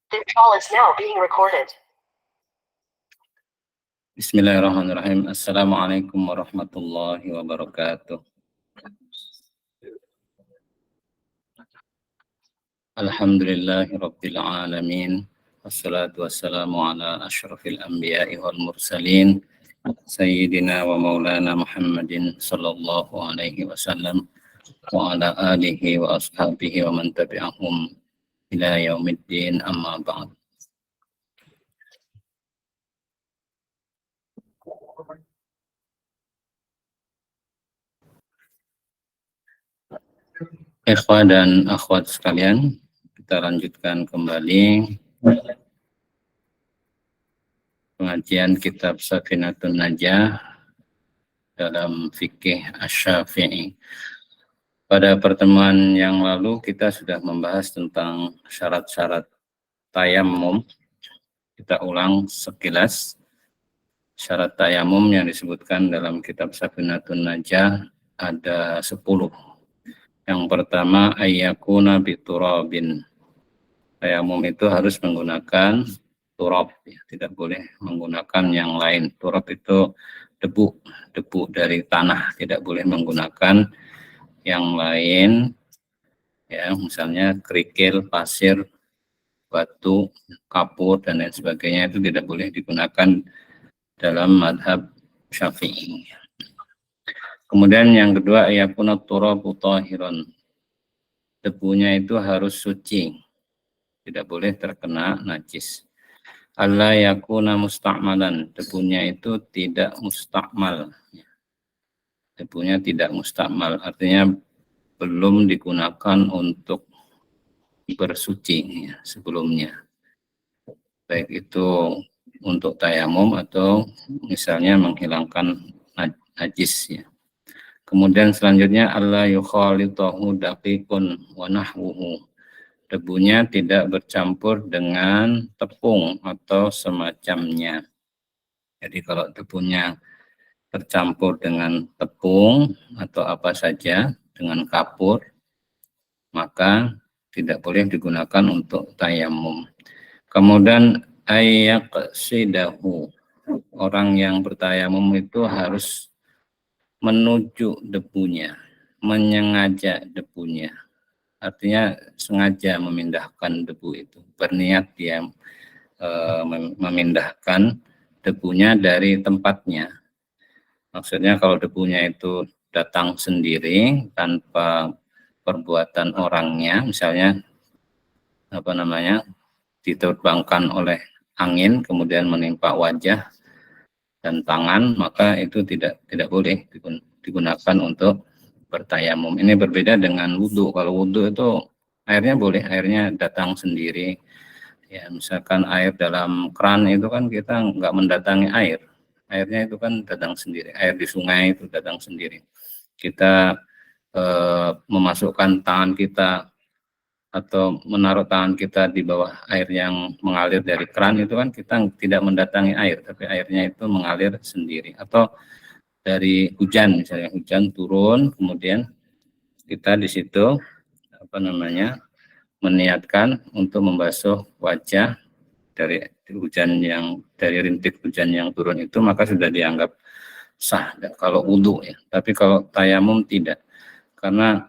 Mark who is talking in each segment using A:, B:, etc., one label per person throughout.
A: The call is now being recorded. Bismillahirrahmanirrahim. Assalamualaikum warahmatullahi wabarakatuh. Alhamdulillahi rabbil alamin. Wassalatu wassalamu ala asyrafil anbiya'i wal mursalin. Sayyidina wa maulana Muhammadin sallallahu alaihi wasallam wa ala alihi wa ashabihi wa man tabi'ahum ila yaumiddin, amma ba'd. Ikhwan dan akhwat sekalian, kita lanjutkan kembali pengajian kitab Safinatun Najah dalam fikih Asy-Syafi'i. Pada pertemuan yang lalu kita sudah membahas tentang syarat-syarat tayammum. Kita ulang sekilas. Syarat tayammum yang disebutkan dalam kitab Safinatun Najah ada 10. Yang pertama, ayyakuna biturabin. Tayammum itu harus menggunakan turab, ya, tidak boleh menggunakan yang lain. Turab itu debu dari tanah, tidak boleh menggunakan yang lain, ya, misalnya kerikil, pasir, batu, kapur dan lain sebagainya, itu tidak boleh digunakan dalam madhab Syafi'i. Kemudian yang kedua, ayakuna turabu tahiron. Debunya itu harus suci, tidak boleh terkena najis. Alla yakuna musta'malan, debunya itu tidak mustakmal. Debunya tidak mustakmal, artinya belum digunakan untuk bersuci, ya, sebelumnya. Baik itu untuk tayamum atau misalnya menghilangkan najis, ya. Kemudian selanjutnya alla yukhalitahu daqiqun wa nahwuhu. Debunya tidak bercampur dengan tepung atau semacamnya. Jadi kalau debunya bercampur dengan tepung atau apa saja, dengan kapur, maka tidak boleh digunakan untuk tayamum. Kemudian ayyaqsidahu. Orang yang bertayamum itu harus menuju debunya, menyengaja debunya. Artinya sengaja memindahkan debu itu. Berniat dia memindahkan debunya dari tempatnya. Maksudnya kalau debunya itu datang sendiri tanpa perbuatan orangnya, misalnya diterbangkan oleh angin kemudian menimpa wajah dan tangan, maka itu tidak boleh digunakan untuk bertayamum. Ini berbeda dengan wudhu. Kalau wudhu itu airnya boleh, airnya datang sendiri. Ya, misalkan air dalam keran itu kan kita nggak mendatangi air. Airnya itu kan datang sendiri. Air di sungai itu datang sendiri. Kita memasukkan tangan kita atau menaruh tangan kita di bawah air yang mengalir dari keran itu kan kita tidak mendatangi air, tapi airnya itu mengalir sendiri. Atau dari hujan, misalnya hujan turun, kemudian kita di situ meniatkan untuk membasuh wajah dari rintik hujan yang turun itu, maka sudah dianggap sah kalau wudhu, ya. Tapi kalau tayamum tidak, karena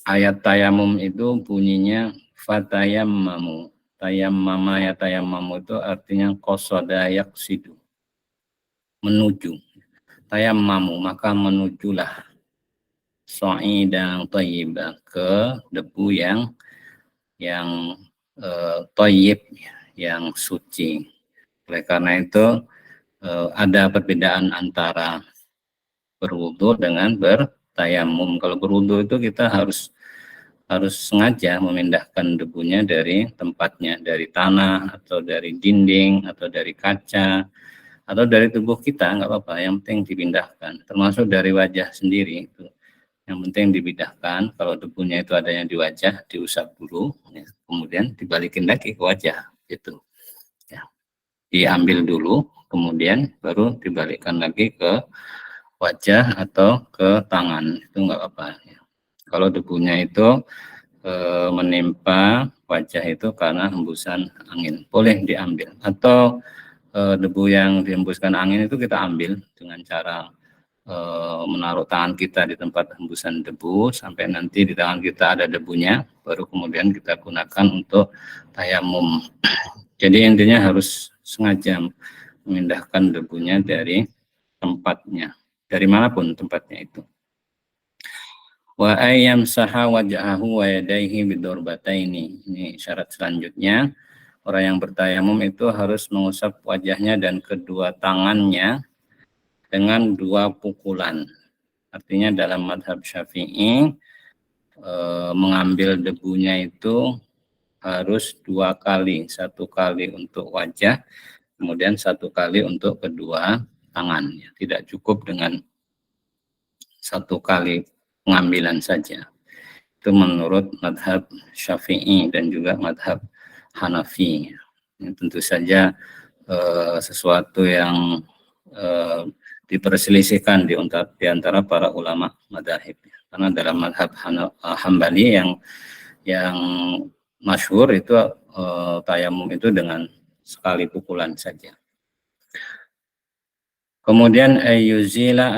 A: ayat tayamum itu bunyinya fatayammamu. Tayammama ya tayammamu itu artinya qasada yaqsidu, menuju. Tayammamu, maka menujulah sa'idan thayyiban, ke debu yang thayyib, yang suci. Oleh karena itu ada perbedaan antara berwudu dengan bertayamum. Kalau berwudu itu kita harus sengaja memindahkan debunya dari tempatnya, dari tanah atau dari dinding atau dari kaca atau dari tubuh kita, nggak apa-apa, yang penting dipindahkan. Termasuk dari wajah sendiri itu, yang penting dipindahkan. Kalau debunya itu adanya di wajah, diusap dulu, ya, kemudian dibalikin lagi ke wajah, gitu. Ya. Diambil dulu, kemudian baru dibalikkan lagi ke wajah atau ke tangan, itu nggak apa-apa. Ya. Kalau debunya itu menimpa wajah itu karena hembusan angin, boleh diambil. Atau debu yang dihembuskan angin itu kita ambil dengan cara menaruh tangan kita di tempat hembusan debu sampai nanti di tangan kita ada debunya, baru kemudian kita gunakan untuk tayamum. Jadi intinya harus sengaja memindahkan debunya dari tempatnya, dari manapun tempatnya itu. Wa ayyam saha wajhahu wa yadayhi bidorbataini. Ini syarat selanjutnya. Orang yang bertayamum itu harus mengusap wajahnya dan kedua tangannya dengan 2 pukulan. Artinya dalam madhab Syafi'i mengambil debunya itu harus 2 kali, 1 kali untuk wajah, kemudian 1 kali untuk kedua tangan. Tidak cukup dengan 1 kali pengambilan saja. Itu menurut madhab Syafi'i dan juga madhab Hanafi. Ini tentu saja sesuatu yang diperselisihkan di antara para ulama madhab. Karena dalam madhab Hambali yang masyhur itu tayamum itu dengan sekali pukulan saja. Kemudian ayyuzila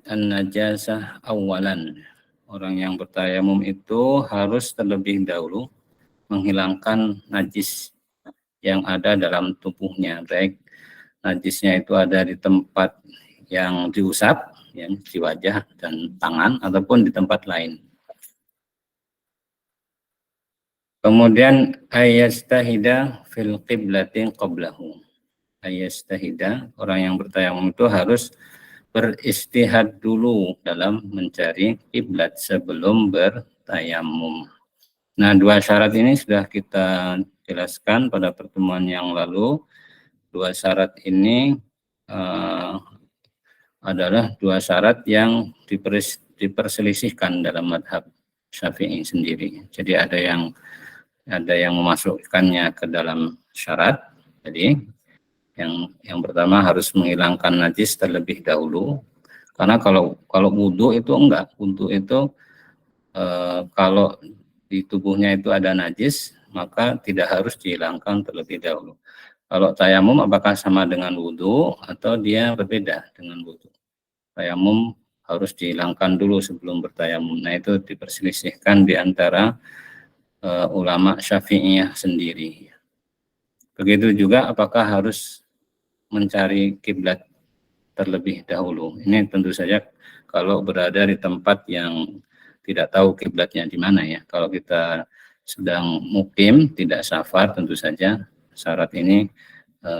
A: an-najasah awalan. Orang yang bertayamum itu harus terlebih dahulu menghilangkan najis yang ada dalam tubuhnya, baik najisnya itu ada di tempat yang diusap, yang di wajah dan tangan, ataupun di tempat lain. Kemudian ayastahida fil qiblatin qablahu. Ayastahida, orang yang bertayamum itu harus beristihad dulu dalam mencari kiblat sebelum bertayamum. Nah, 2 syarat ini sudah kita jelaskan pada pertemuan yang lalu. 2 syarat ini adalah 2 syarat yang diperselisihkan dalam madhab Syafi'i sendiri. Jadi ada yang memasukkannya ke dalam syarat. Jadi yang pertama harus menghilangkan najis terlebih dahulu, karena kalau wudu itu enggak, wudu itu kalau di tubuhnya itu ada najis maka tidak harus dihilangkan terlebih dahulu. Kalau tayamum apakah sama dengan wudu atau dia berbeda dengan wudu? Tayamum harus dihilangkan dulu sebelum bertayamum. Nah, itu diperselisihkan di antara ulama Syafi'iyah sendiri. Begitu juga apakah harus mencari kiblat terlebih dahulu. Ini tentu saja kalau berada di tempat yang tidak tahu kiblatnya di mana ya. Kalau kita sedang mukim, tidak safar, tentu saja syarat ini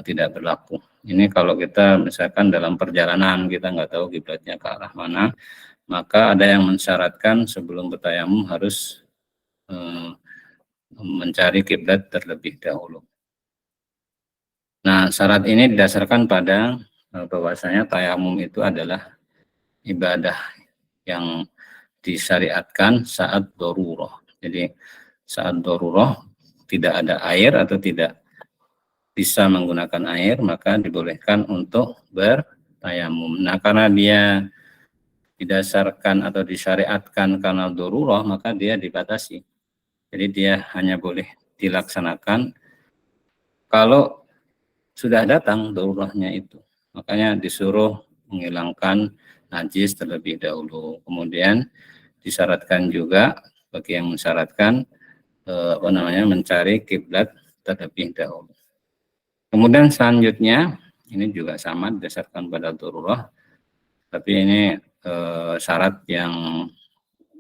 A: tidak berlaku. Ini kalau kita misalkan dalam perjalanan kita nggak tahu kiblatnya ke arah mana, maka ada yang mensyaratkan sebelum bertayamum harus mencari kiblat terlebih dahulu. Nah, syarat ini didasarkan pada bahwasanya tayamum itu adalah ibadah yang disyariatkan saat darurah. Jadi saat darurah tidak ada air atau tidak bisa menggunakan air, maka dibolehkan untuk bertayamum. Nah, karena dia didasarkan atau disyariatkan karena darurah, maka dia dibatasi. Jadi dia hanya boleh dilaksanakan kalau sudah datang darurahnya itu. Makanya disuruh menghilangkan najis terlebih dahulu. Kemudian disyaratkan juga bagi yang mensyaratkan mencari kiblat terlebih dahulu. Kemudian selanjutnya ini juga sama didasarkan pada darurah, tapi ini syarat yang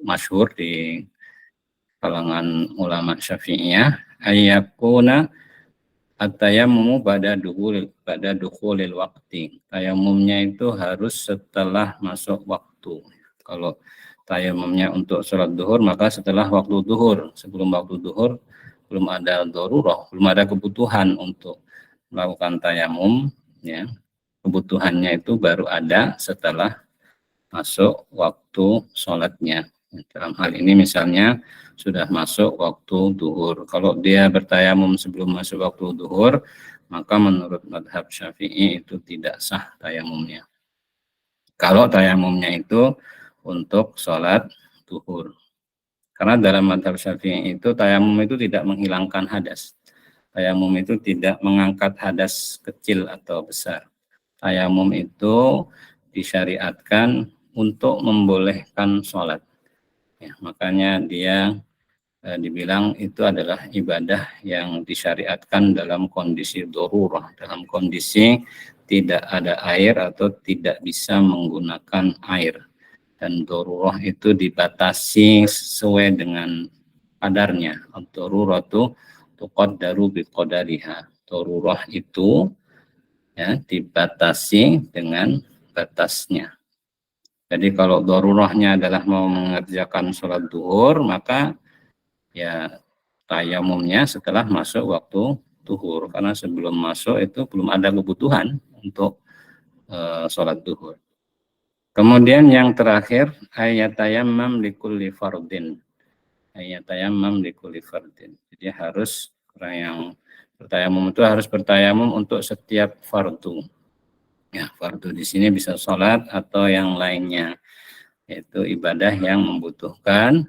A: masyhur di kalangan ulama Syafi'iyah, ayyakuna at-tayammumu pada dukhulil waqti. Tayamumnya itu harus setelah masuk waktu. Kalau tayamumnya untuk sholat duhur, maka setelah waktu duhur. Sebelum waktu duhur belum ada darurah, belum ada kebutuhan untuk melakukan tayamum, ya. Kebutuhannya itu baru ada setelah masuk waktu sholatnya. Dalam hal ini misalnya sudah masuk waktu duhur. Kalau dia bertayamum sebelum masuk waktu duhur, maka menurut madhab Syafi'i itu tidak sah tayamumnya. Kalau tayamumnya itu untuk sholat duhur. Karena dalam mazhab Syafi'i itu tayamum itu tidak menghilangkan hadas. Tayamum itu tidak mengangkat hadas kecil atau besar. Tayamum itu disyariatkan untuk membolehkan sholat. Ya, makanya dia dibilang itu adalah ibadah yang disyariatkan dalam kondisi darurah, dalam kondisi tidak ada air atau tidak bisa menggunakan air. Dan darurah itu dibatasi sesuai dengan kadarnya. Darurah itu tuqaddaru biqadariha. Darurah itu ya dibatasi dengan batasnya. Jadi kalau darurahnya adalah mau mengerjakan sholat duhur, maka ya tayamumnya setelah masuk waktu duhur. Karena sebelum masuk itu belum ada kebutuhan untuk sholat duhur. Kemudian yang terakhir, ayatayammam likulli fardin. Ayatayammam likulli fardin. Jadi harus orang yang bertayamum itu harus bertayamum untuk setiap fardu. Ya, fardu di sini bisa sholat atau yang lainnya, yaitu ibadah yang membutuhkan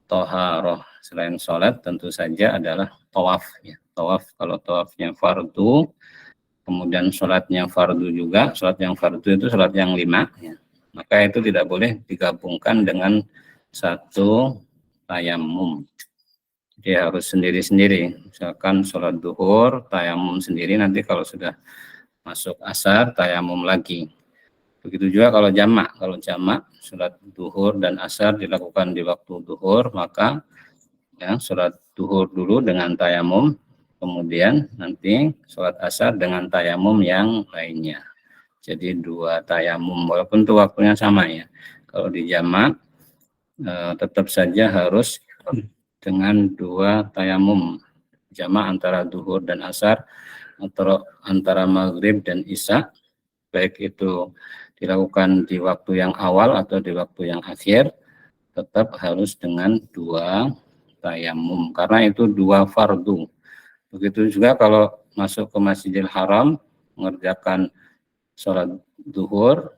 A: toharoh. Selain sholat tentu saja adalah tawaf. Ya. Tawaf, kalau tawafnya fardu, kemudian sholatnya fardu juga, sholat yang fardu itu sholat yang 5, ya. Maka itu tidak boleh digabungkan dengan satu tayamum. Jadi harus sendiri-sendiri. Misalkan sholat duhur, tayamum sendiri, nanti kalau sudah masuk asar, tayamum lagi. Begitu juga kalau jamak. Kalau jamak, sholat duhur dan asar dilakukan di waktu duhur, maka ya, sholat duhur dulu dengan tayamum, kemudian nanti sholat asar dengan tayamum yang lainnya. Jadi 2 tayamum, walaupun itu waktunya sama ya. Kalau di jamak tetap saja harus dengan 2 tayamum. Jamak antara duhur dan asar, atau antara maghrib dan isya, baik itu dilakukan di waktu yang awal atau di waktu yang akhir, tetap harus dengan 2 tayamum, karena itu 2 fardu. Begitu juga kalau masuk ke Masjidil Haram, mengerjakan sholat duhur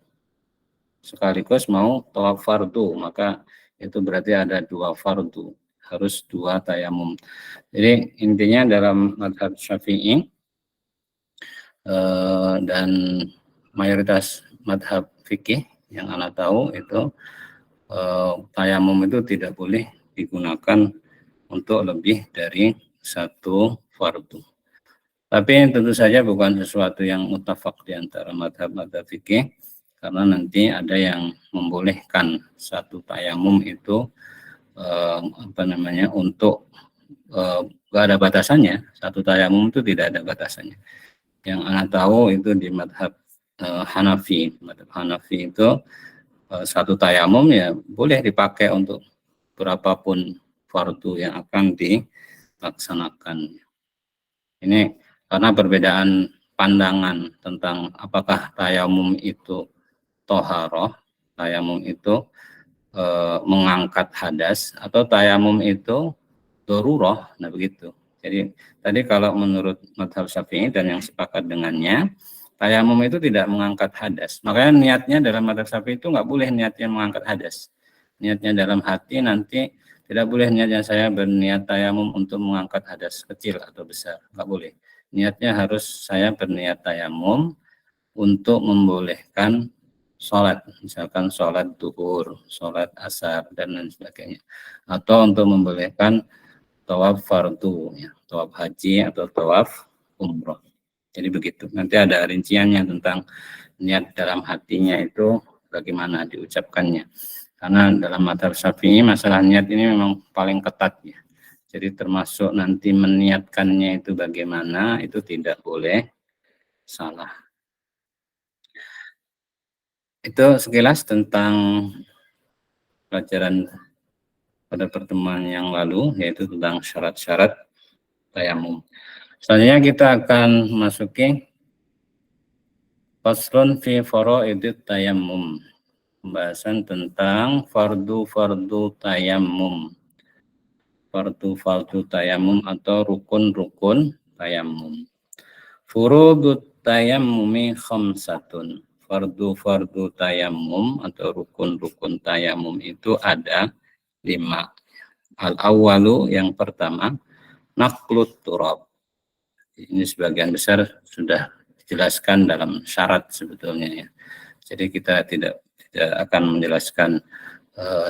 A: sekaligus mau tawaf fardu, maka itu berarti ada 2 fardu, harus 2 tayamum. Jadi intinya dalam mazhab Syafi'i dan mayoritas mazhab fikih yang Anda tahu itu tayamum itu tidak boleh digunakan untuk lebih dari 1 fardu. Tapi tentu saja bukan sesuatu yang muttafaq di antara mazhab-mazhab fikih, karena nanti ada yang membolehkan 1 tayamum itu untuk nggak ada batasannya. 1 tayamum itu tidak ada batasannya. Yang Anda tahu itu di mazhab Hanafi. Mazhab Hanafi itu 1 tayamum ya boleh dipakai untuk berapapun fardu yang akan dilaksanakan. Ini karena perbedaan pandangan tentang apakah tayamum itu toharoh, tayamum itu mengangkat hadas, atau tayamum itu daruroh. Nah begitu. Jadi tadi kalau menurut mazhab Syafi'i dan yang sepakat dengannya, tayamum itu tidak mengangkat hadas. Makanya niatnya dalam mazhab Syafi'i itu nggak boleh niatnya mengangkat hadas. Niatnya dalam hati, nanti tidak boleh niatnya saya berniat tayamum untuk mengangkat hadas kecil atau besar. Nggak boleh. Niatnya harus saya berniat tayamum untuk membolehkan sholat, misalkan sholat duhur, sholat asar, dan lain sebagainya. Atau untuk membolehkan tawaf fardu, ya, tawaf haji atau tawaf umroh. Jadi begitu. Nanti ada rinciannya tentang niat dalam hatinya itu bagaimana diucapkannya. Karena dalam mazhab Syafi'i masalah niat ini memang paling ketat ya. Jadi termasuk nanti meniatkannya itu bagaimana, itu tidak boleh salah. Itu sekilas tentang pelajaran pada pertemuan yang lalu, yaitu tentang syarat-syarat tayamum. Selanjutnya kita akan masuki faslun fi faraidit tayamum. Pembahasan tentang fardu-fardu tayamum. Fardu-fardu tayamum atau rukun-rukun tayamum. Furudut tayammumi khamsatun. Fardu-fardu tayamum atau rukun-rukun tayamum itu ada 5. Al-awwalu yang pertama, naqlut turab. Ini sebagian besar sudah dijelaskan dalam syarat sebetulnya ya. Jadi kita tidak akan menjelaskan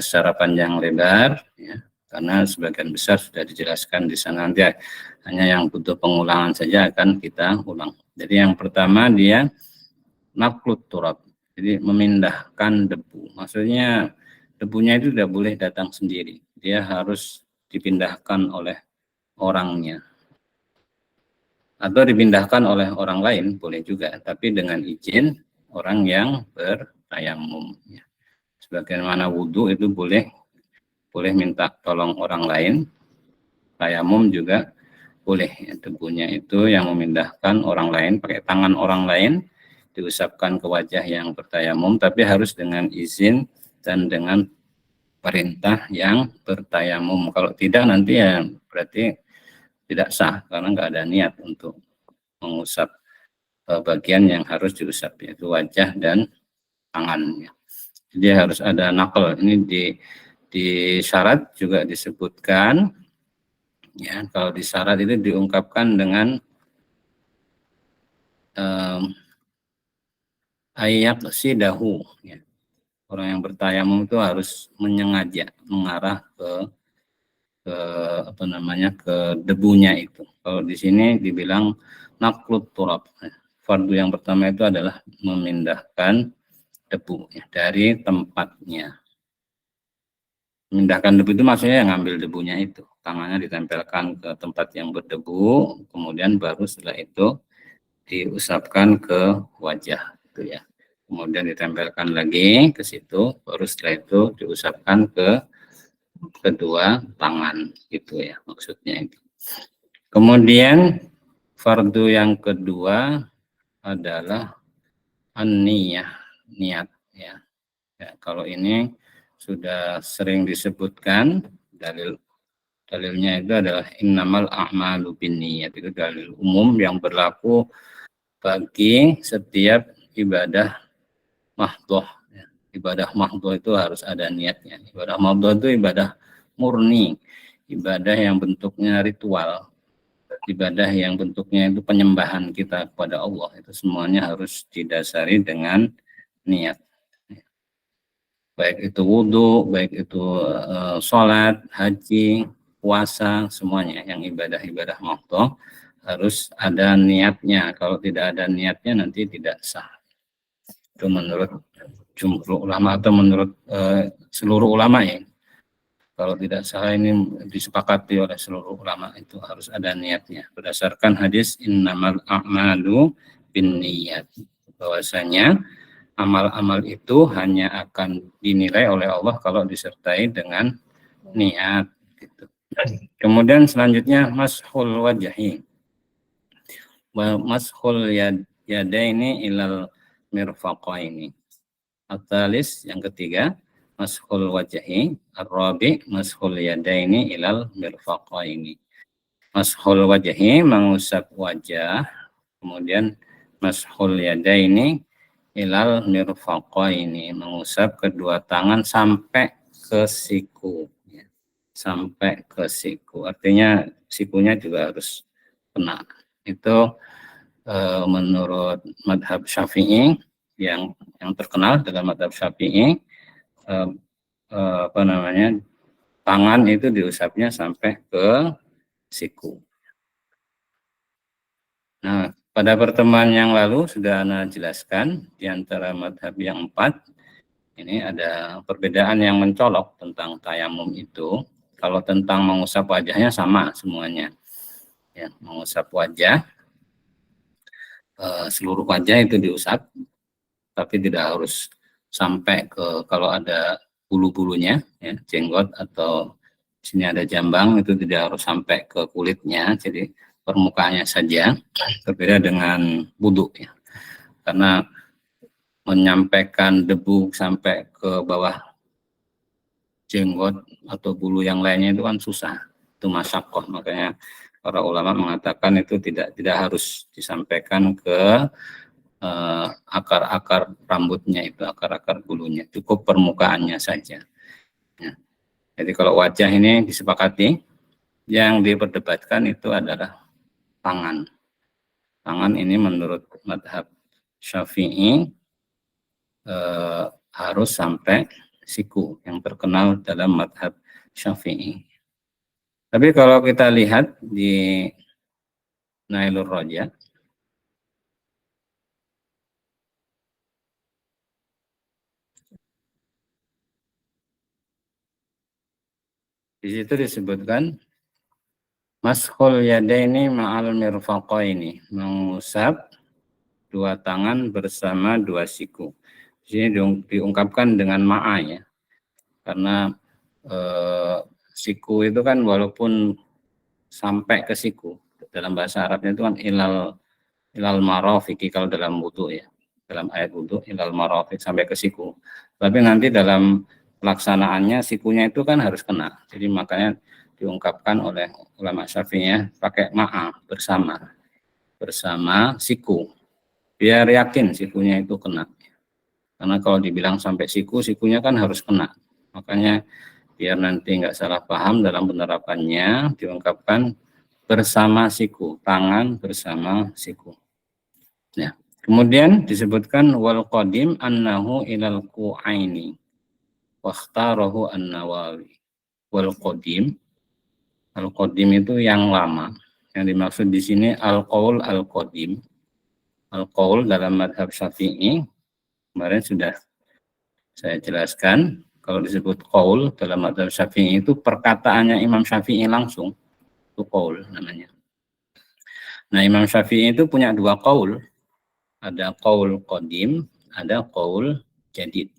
A: secara panjang lebar ya, karena sebagian besar sudah dijelaskan di sana. Nanti hanya yang butuh pengulangan saja akan kita ulang. Jadi yang pertama dia naqlut turab. Jadi memindahkan debu. Maksudnya debunya itu tidak boleh datang sendiri. Dia harus dipindahkan oleh orangnya. Atau dipindahkan oleh orang lain, boleh juga. Tapi dengan izin orang yang bertayamum. Ya. Sebagaimana wudhu itu boleh minta tolong orang lain. Tayamum juga boleh. Ya. Debunya itu yang memindahkan orang lain, pakai tangan orang lain, diusapkan ke wajah yang bertayamum, tapi harus dengan izin dan dengan perintah yang bertayamum. Kalau tidak nanti ya berarti tidak sah karena nggak ada niat untuk mengusap bagian yang harus diusap, yaitu wajah dan tangannya. Jadi harus ada nakal. Ini di syarat juga disebutkan ya, kalau di syarat itu diungkapkan dengan ayak sidahu ya. Orang yang bertayamum itu harus menyengaja mengarah ke apa namanya, ke debunya itu. Kalau di sini dibilang naklut turab. Fardu yang pertama itu adalah memindahkan debu ya, dari tempatnya. Memindahkan debu itu maksudnya yang ngambil debunya itu. Tangannya ditempelkan ke tempat yang berdebu, kemudian baru setelah itu diusapkan ke wajah gitu ya. Kemudian ditempelkan lagi ke situ, baru setelah itu diusapkan ke kedua tangan gitu ya, maksudnya itu. Kemudian fardu yang kedua adalah an-niyah, niat ya. Ya, kalau ini sudah sering disebutkan, dalilnya itu adalah innamal a'malu binniyat, itu dalil umum yang berlaku bagi setiap ibadah mahdhah. Ya. Ibadah mahdhah itu harus ada niatnya. Ibadah mahdhah itu ibadah murni, ibadah yang bentuknya ritual, ibadah yang bentuknya itu penyembahan kita kepada Allah. Itu semuanya harus didasari dengan niat. Baik itu wudhu, baik itu sholat, haji, puasa, semuanya yang ibadah-ibadah mahdhah harus ada niatnya. Kalau tidak ada niatnya nanti tidak sah. Itu menurut jumhur ulama atau menurut seluruh ulama ya. Kalau tidak salah ini disepakati oleh seluruh ulama, itu harus ada niatnya. Berdasarkan hadis innamal a'malu binniyat, bahwasanya amal-amal itu hanya akan dinilai oleh Allah kalau disertai dengan niat. Gitu. Kemudian selanjutnya mashul wajhi. Mashul yadaini ilal mirfaqaini. Atalis yang ketiga, mashul wajhi. Ar-rabi mashul yadaini ilal mirfaqaini. Mashul wajhi mengusap wajah, kemudian mashul yadaini ilal mirfaqaini, mengusap kedua tangan sampai ke siku ya. Sampai ke siku, artinya sikunya juga harus kena. Itu menurut madhab Syafi'i yang terkenal dalam madhab Syafi'i, apa namanya, tangan itu diusapnya sampai ke siku. Nah, pada pertemuan yang lalu sudah Anda jelaskan di antara madhab yang 4, ini ada perbedaan yang mencolok tentang tayamum itu. Kalau tentang mengusap wajahnya sama semuanya. Ya, mengusap wajah, seluruh wajah itu diusap, tapi tidak harus sampai ke, kalau ada bulu-bulunya, ya, jenggot atau sini ada jambang, itu tidak harus sampai ke kulitnya, jadi permukaannya saja. Berbeda dengan wudhu ya, karena menyampaikan debu sampai ke bawah jenggot atau bulu yang lainnya itu kan susah, itu masyaqqah. Makanya para ulama mengatakan itu tidak harus disampaikan ke akar-akar rambutnya itu, akar-akar bulunya, cukup permukaannya saja ya. Jadi kalau wajah ini disepakati, yang diperdebatkan itu adalah tangan. Tangan ini menurut madhab Syafi'i harus sampai siku, yang terkenal dalam madhab Syafi'i. Tapi kalau kita lihat di Nailur Roja, di situ disebutkan maskhul yadaini ma'al mirfaqaini, mengusap dua tangan bersama dua siku. Di sini diungkapkan dengan ma'a ya, karena siku itu kan walaupun sampai ke siku, dalam bahasa Arabnya itu kan ilal marafiki kalau dalam wudu ya, dalam ayat wudu ilal marafik, sampai ke siku. Tapi nanti dalam pelaksanaannya sikunya itu kan harus kena. Jadi makanya diungkapkan oleh ulama Syafi'iyah pakai ma'a, bersama siku, biar yakin sikunya itu kena. Karena kalau dibilang sampai siku, sikunya kan harus kena. Makanya biar nanti nggak salah paham dalam penerapannya, diungkapkan bersama siku, tangan bersama siku. Ya. Kemudian disebutkan wal qadim annahu ilal qu'aini wakhtarahu an-Nawawi. Wal qadim, al-qadim itu yang lama. Yang dimaksud di sini al-qaul al-qadim. Al-qaul dalam madhab Syafi'i kemarin sudah saya jelaskan. Kalau disebut qaul dalam madhab Syafi'i itu perkataannya Imam Syafi'i langsung, itu qaul namanya. Nah, Imam Syafi'i itu punya dua qaul. Ada qaul qadim, ada qaul jadid.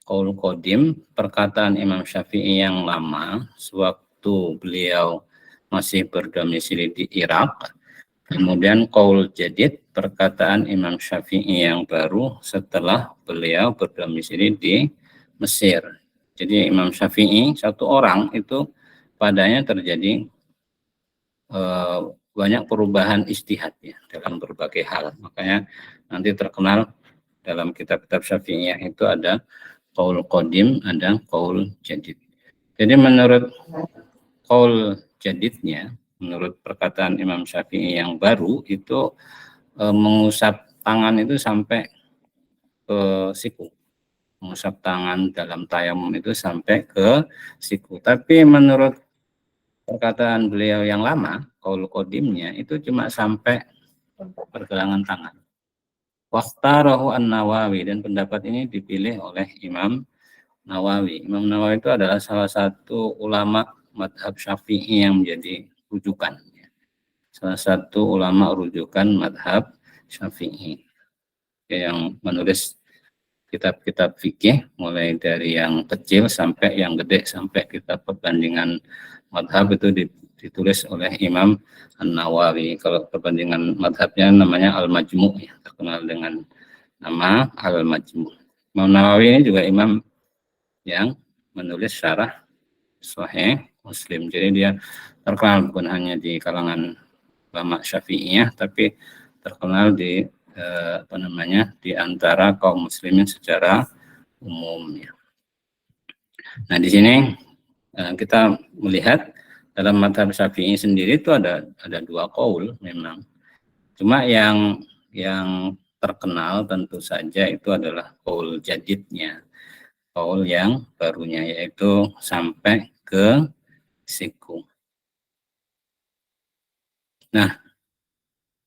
A: Qaul qadim, perkataan Imam Syafi'i yang lama sewaktu beliau masih berdomisili di Irak. Kemudian qaul jadid, perkataan Imam Syafi'i yang baru setelah beliau berdomisili di Mesir. Jadi Imam Syafi'i satu orang itu padanya terjadi banyak perubahan ijtihad ya dalam berbagai hal. Makanya nanti terkenal dalam kitab-kitab Syafi'iyah itu ada qaul qadim, ada qaul jadid. Jadi menurut qaul jadidnya, menurut perkataan Imam Syafi'i yang baru itu mengusap tangan itu sampai ke siku. Mengusap tangan dalam tayamum itu sampai ke siku. Tapi menurut perkataan beliau yang lama, qaul qadimnya itu cuma sampai pergelangan tangan. Waqtarahu an-Nawawi, dan pendapat ini dipilih oleh Imam Nawawi. Imam Nawawi itu adalah salah satu ulama madhab Syafi'i yang menjadi rujukan. Salah satu ulama rujukan madhab Syafi'i yang menulis kitab-kitab fikih mulai dari yang kecil sampai yang gede, sampai kitab perbandingan madhab itu ditulis oleh Imam An-Nawawi. Kalau perbandingan madhabnya namanya Al-Majmu', ya, terkenal dengan nama Al-Majmu'. Imam Nawawi ini juga imam yang menulis syarah Sahih Muslim. Jadi dia terkenal bukan hanya di kalangan ulama Syafi'iyah, tapi terkenal di di antara kaum muslimin secara umum. Nah, di sini kita melihat dalam madhab Syafi'i sendiri itu ada dua qaul memang. Cuma yang terkenal tentu saja itu adalah qaul jadidnya, qaul yang barunya, yaitu sampai ke siku. Nah,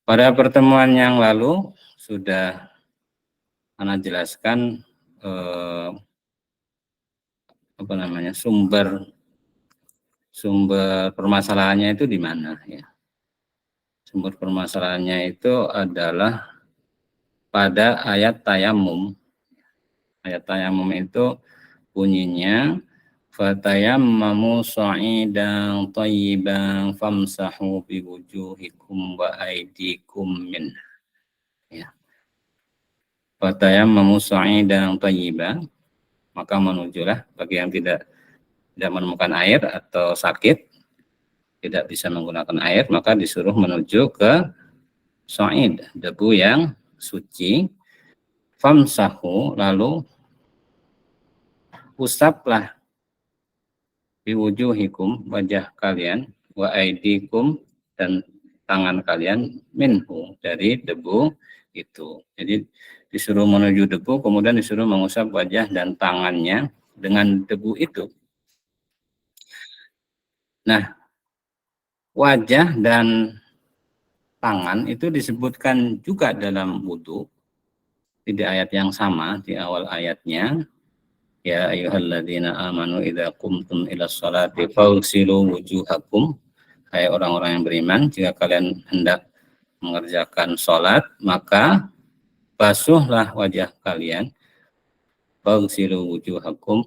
A: pada pertemuan yang lalu sudah Ana jelaskan sumber permasalahannya itu di mana ya. Sumber permasalahannya itu adalah pada ayat tayamum. Ayat tayamum itu bunyinya fatayammamu sa'idan thayyiban famsahu biwujuhikum wa aydikum min. Ya. Fatayammamu sa'idan thayyiban, maka menujulah bagi yang tidak menemukan air atau sakit, tidak bisa menggunakan air, maka disuruh menuju ke sa'id, debu yang suci. Famsahu, lalu usaplah biwujuhikum, wajah kalian, wa aidikum, dan tangan kalian, minhu, dari debu itu. Jadi disuruh menuju debu, kemudian disuruh mengusap wajah dan tangannya dengan debu itu. Nah, wajah dan tangan itu disebutkan juga dalam wudhu di ayat yang sama, di awal ayatnya. Ya ayyuhalladzina amanu idza qumtum ilas sholati faghsilu wujuhakum. Hai orang-orang yang beriman, jika kalian hendak mengerjakan sholat, maka basuhlah wajah kalian. Faghsilu wujuhakum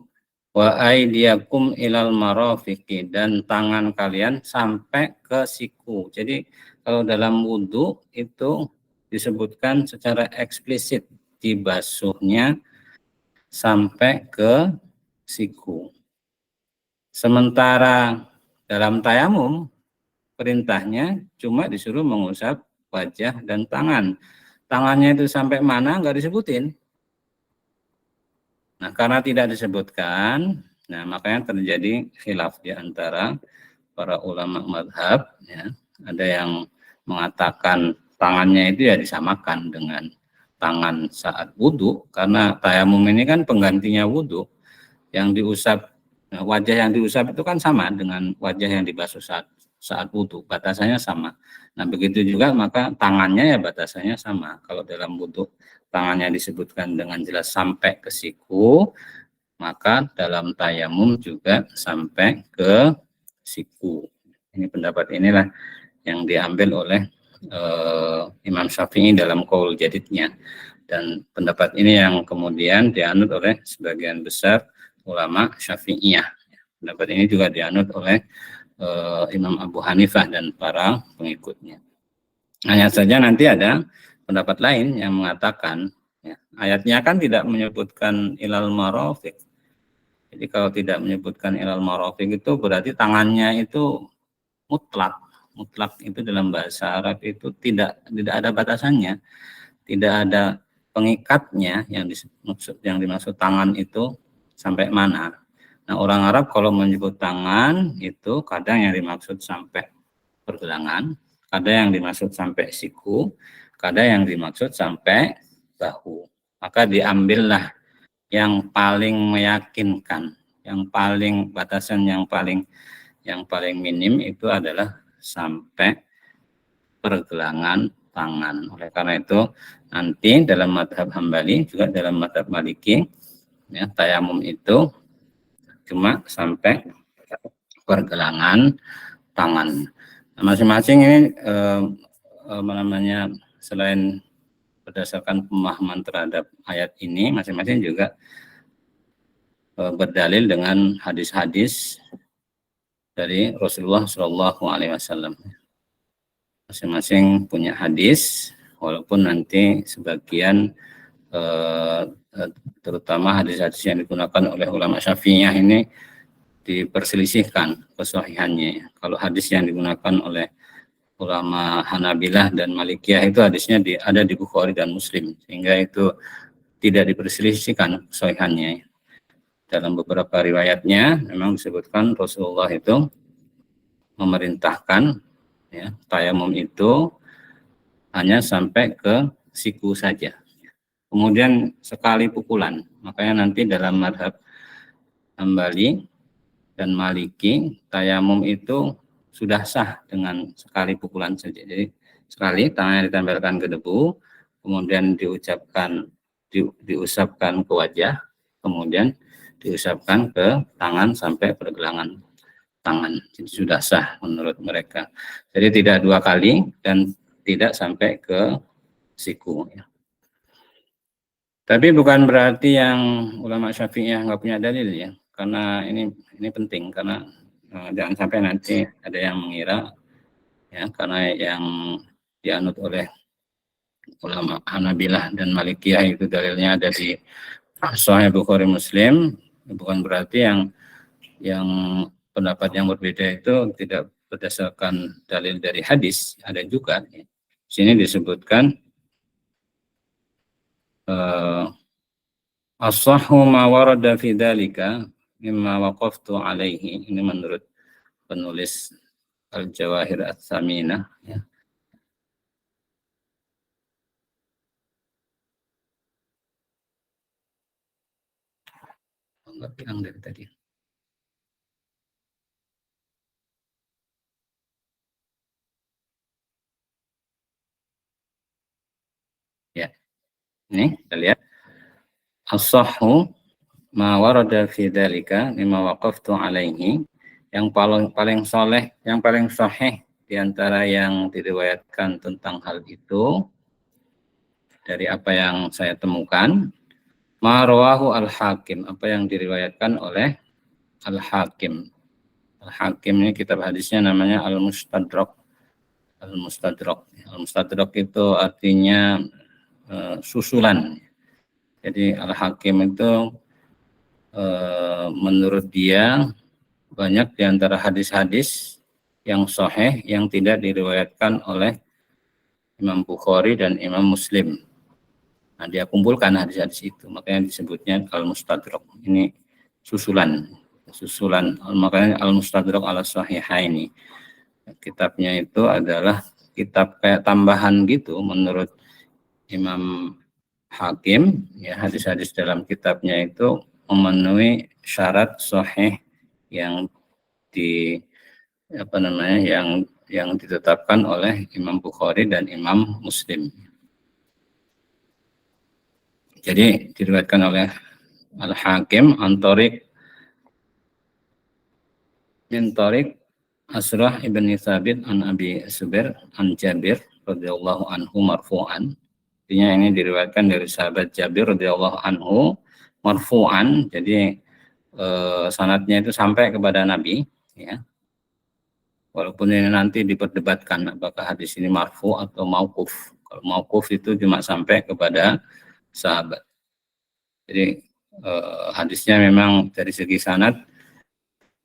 A: wa aydiyakum ilal marafiqi, dan tangan kalian sampai ke siku. Jadi kalau dalam wudhu itu disebutkan secara eksplisit dibasuhnya sampai ke siku. Sementara dalam tayamum perintahnya cuma disuruh mengusap wajah dan tangan. Tangannya itu sampai mana nggak disebutin. Nah, karena tidak disebutkan, nah makanya terjadi khilaf di antara para ulama madhab. Ya. Ada yang mengatakan tangannya itu ya disamakan dengan tangan saat wudhu, karena tayamum ini kan penggantinya wudhu. Yang diusap, wajah yang diusap itu kan sama dengan wajah yang dibasuh saat wudhu, batasannya sama. Nah begitu juga maka tangannya ya batasannya sama. Kalau dalam wudhu tangannya disebutkan dengan jelas sampai ke siku, maka dalam tayamum juga sampai ke siku. Ini pendapat inilah yang diambil oleh Imam Syafi'i dalam qaul jadidnya, dan pendapat ini yang kemudian dianut oleh sebagian besar ulama Syafi'iyah. Pendapat ini juga dianut oleh Imam Abu Hanifah dan para pengikutnya. Hanya saja nanti ada pendapat lain yang mengatakan, ya, ayatnya kan tidak menyebutkan ilal marafiq. Jadi kalau tidak menyebutkan ilal marafiq itu berarti tangannya itu mutlak. Mutlak itu dalam bahasa Arab itu tidak ada batasannya, tidak ada pengikatnya. Yang dimaksud tangan itu sampai mana. Nah, orang Arab kalau menyebut tangan itu kadang yang dimaksud sampai pergelangan, kadang yang dimaksud sampai siku, kadang yang dimaksud sampai bahu. Maka diambillah yang paling meyakinkan, yang paling batasan yang paling minim itu adalah sampai pergelangan tangan. Oleh karena itu nanti dalam madhab Hambali juga dalam madhab Maliki, ya, tayamum itu cuma sampai pergelangan tangan. Nah, masing-masing ini namanya, selain berdasarkan pemahaman terhadap ayat ini, masing-masing juga berdalil dengan hadis-hadis dari Rasulullah Shallallahu Alaihi Wasallam. Masing-masing punya hadis, walaupun nanti sebagian terutama hadis-hadis yang digunakan oleh ulama Syafi'iyah ini diperselisihkan kesahihannya. Kalau hadis yang digunakan oleh ulama Hanabilah dan Malikiyah itu hadisnya ada di Bukhari dan Muslim, sehingga itu tidak diperselisihkan kesahihannya. Dalam beberapa riwayatnya memang disebutkan Rasulullah itu memerintahkan, ya, tayamum itu hanya sampai ke siku saja. Kemudian sekali pukulan. Makanya nanti dalam madhab Hambali dan Maliki, tayamum itu sudah sah dengan sekali pukulan saja. Jadi sekali tangannya ditempelkan ke debu, kemudian diusapkan ke wajah, kemudian diusapkan ke tangan sampai pergelangan tangan. Jadi sudah sah menurut mereka. Jadi tidak dua kali dan tidak sampai ke siku. Ya. Tapi bukan berarti yang ulama Syafi'iyah nggak punya dalil, ya. Karena ini penting, karena jangan sampai nanti ada yang mengira, ya, karena yang dianut oleh ulama Hanabilah dan Malikiyah itu dalilnya ada di Sahih Bukhari Muslim, bukan berarti yang pendapat yang berbeda itu tidak berdasarkan dalil dari hadis. Ada juga, ya. Di sini disebutkan as-sahhu ma warada fi dzalika mimma waqaftu alaihi. Ini menurut penulis Al-Jawahir Ats-Tsaminah, ya. Enggak bilang dari tadi. Ya, ini kita lihat. As-sahhu ma warada fi dzalika mimma waqaftu alaihi. Yang paling soleh, yang paling sahih di antara yang diriwayatkan tentang hal itu dari apa yang saya temukan, ma rawahu al-Hakim, apa yang diriwayatkan oleh Al-Hakim. Al-Hakim ini kitab hadisnya namanya Al-Mustadrak. Al-Mustadrak. Al-Mustadrak itu artinya susulan. Jadi Al-Hakim itu menurut dia banyak di antara hadis-hadis yang sahih yang tidak diriwayatkan oleh Imam Bukhari dan Imam Muslim. Nah, dia kumpulkan hadis-hadis itu, makanya disebutnya Al-Mustadrak. Ini susulan, makanya Al-Mustadrak ala Sahihaini. Kitabnya itu adalah kitab kayak tambahan gitu menurut Imam Hakim, ya, hadis-hadis dalam kitabnya itu memenuhi syarat sahih yang di apa namanya yang ditetapkan oleh Imam Bukhari dan Imam Muslim. Jadi diriwayatkan oleh Al-Hakim Antorik Asrah ibn Thabit an Abi Zubair an Jabir radhiyallahu anhu marfu'an. Artinya ini diriwayatkan dari sahabat Jabir radhiyallahu anhu marfu'an. Jadi sanadnya itu sampai kepada Nabi, ya. Walaupun ini nanti diperdebatkan apakah hadis ini marfu atau mauquf. Kalau mauquf itu cuma sampai kepada sahabat. Jadi hadisnya memang dari segi sanad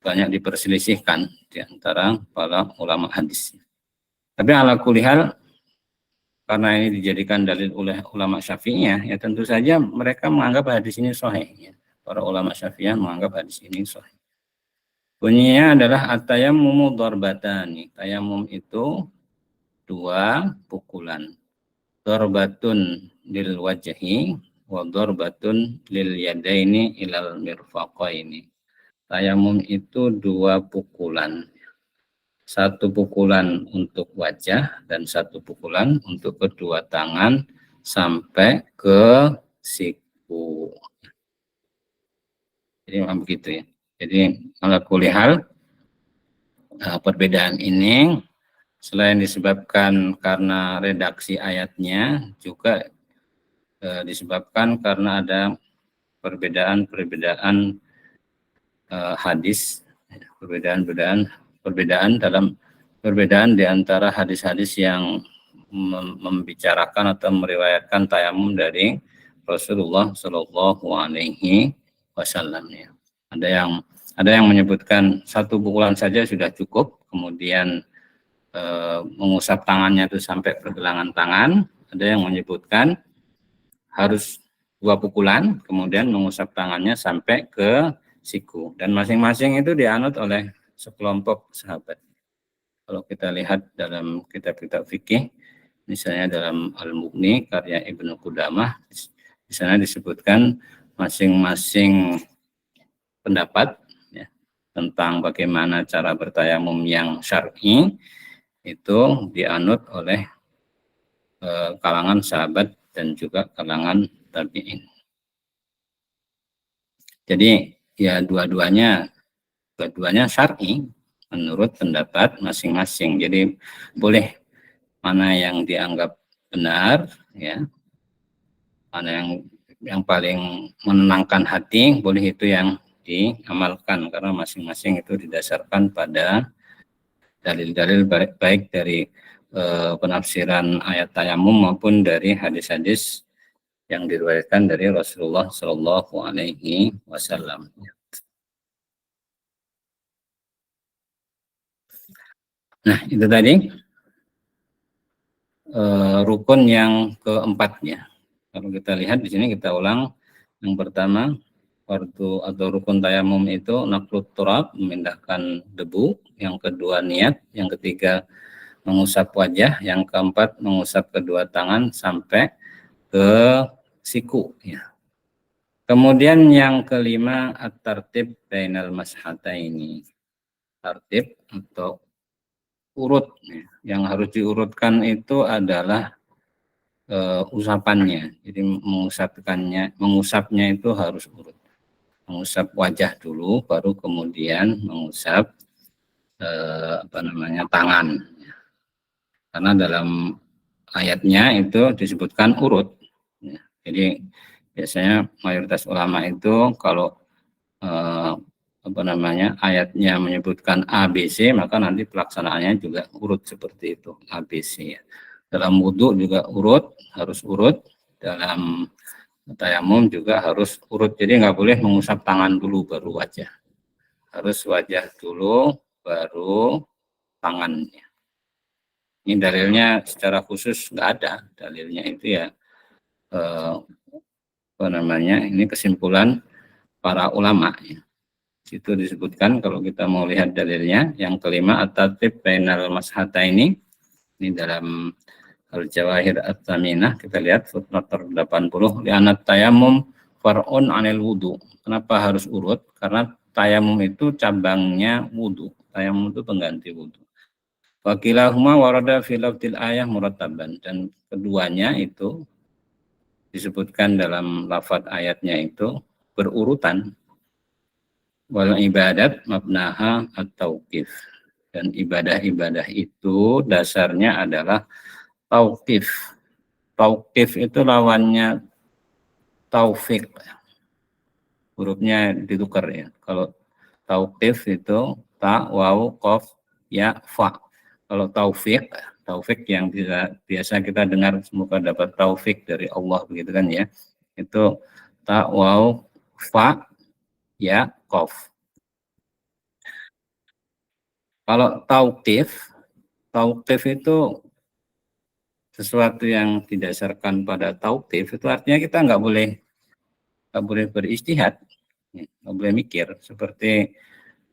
A: banyak diperselisihkan di antara para ulama hadis. Tapi ala kulihal, karena ini dijadikan dalil oleh ulama Syafi'iyah, ya tentu saja mereka menganggap hadis ini sahih. Ya. Para ulama Syafi'iyah menganggap hadis ini sahih. Bunyinya adalah at-tayammumu darbatani. Tayamum itu dua pukulan. Darbatun lil wajhi wa darbatun lil yadaini ilal mirfaqaini. Tayamum itu dua pukulan. Satu pukulan untuk wajah dan satu pukulan untuk kedua tangan sampai ke siku. Jadi memang begitu, ya. Jadi ala kulli hal, perbedaan ini selain disebabkan karena redaksi ayatnya, juga disebabkan karena ada perbedaan hadis, perbedaan di antara hadis-hadis yang membicarakan atau meriwayatkan tayamum dari Rasulullah Shallallahu Alaihi Wasallam. Ada yang menyebutkan satu pukulan saja sudah cukup, kemudian mengusap tangannya itu sampai pergelangan tangan. Ada yang menyebutkan harus dua pukulan, kemudian mengusap tangannya sampai ke siku. Dan masing-masing itu dianut oleh sekelompok sahabat. Kalau kita lihat dalam kitab-kitab fikih, misalnya dalam Al-Mughni karya Ibnu Qudamah, di sana disebutkan masing-masing pendapat, ya, tentang bagaimana cara bertayamum yang syar'i itu dianut oleh kalangan sahabat dan juga kalangan tabi'in. Jadi ya dua-duanya syar'i menurut pendapat masing-masing. Jadi boleh mana yang dianggap benar, ya, mana yang paling menenangkan hati, boleh itu yang diamalkan, karena masing-masing itu didasarkan pada dalil-dalil baik dari penafsiran ayat tayamum maupun dari hadis-hadis yang diriwayatkan dari Rasulullah Shallallahu Alaihi Wasallam. Nah, itu tadi rukun yang keempatnya. Kalau kita lihat di sini, kita ulang. Yang pertama, fardu atau rukun tayamum itu naqlut turab, memindahkan debu, yang kedua niat, yang ketiga mengusap wajah, yang keempat mengusap kedua tangan sampai ke siku ya. Kemudian yang kelima at-tartib bainal mashataini. Tartib atau urut ya. Yang harus diurutkan itu adalah usapannya. Jadi mengusapnya itu harus urut. Mengusap wajah dulu, baru kemudian mengusap tangan. Karena dalam ayatnya itu disebutkan urut. Ya. Jadi biasanya mayoritas ulama itu kalau ayatnya menyebutkan ABC, maka nanti pelaksanaannya juga urut seperti itu, ABC ya. Dalam wudhu juga urut, harus urut. Dalam tayamum juga harus urut. Jadi nggak boleh mengusap tangan dulu baru wajah. Harus wajah dulu baru tangannya. Ini dalilnya secara khusus nggak ada. Dalilnya itu ya ini kesimpulan para ulama ya. Itu disebutkan kalau kita mau lihat dalilnya. Yang kelima at-tartib bainal mashataini, ini dalam Al-Jawahir At-Taminah, kita lihat footnote 80, li'anat tayamum far'un anil wudu. Kenapa harus urut? Karena tayamum itu cabangnya wudu. Tayamum itu pengganti wudu. Wakilahuma warada fil lafdil ayah murattaban, dan keduanya itu disebutkan dalam lafaz ayatnya itu berurutan. Wal ibadat mabnaha at-tauqif, dan ibadah-ibadah itu dasarnya adalah tauqif. Tauqif itu lawannya taufik, hurufnya ditukar ya. Kalau tauqif itu ta, waw, qaf, ya, fa. Kalau taufik, taufik yang biasa kita dengar, semoga dapat taufik dari Allah begitu kan ya. Itu ta, waw, fa, ya, qaf. Kalau tauqif itu sesuatu yang didasarkan pada tauqif, itu artinya kita nggak boleh beristihad, nggak boleh mikir. Seperti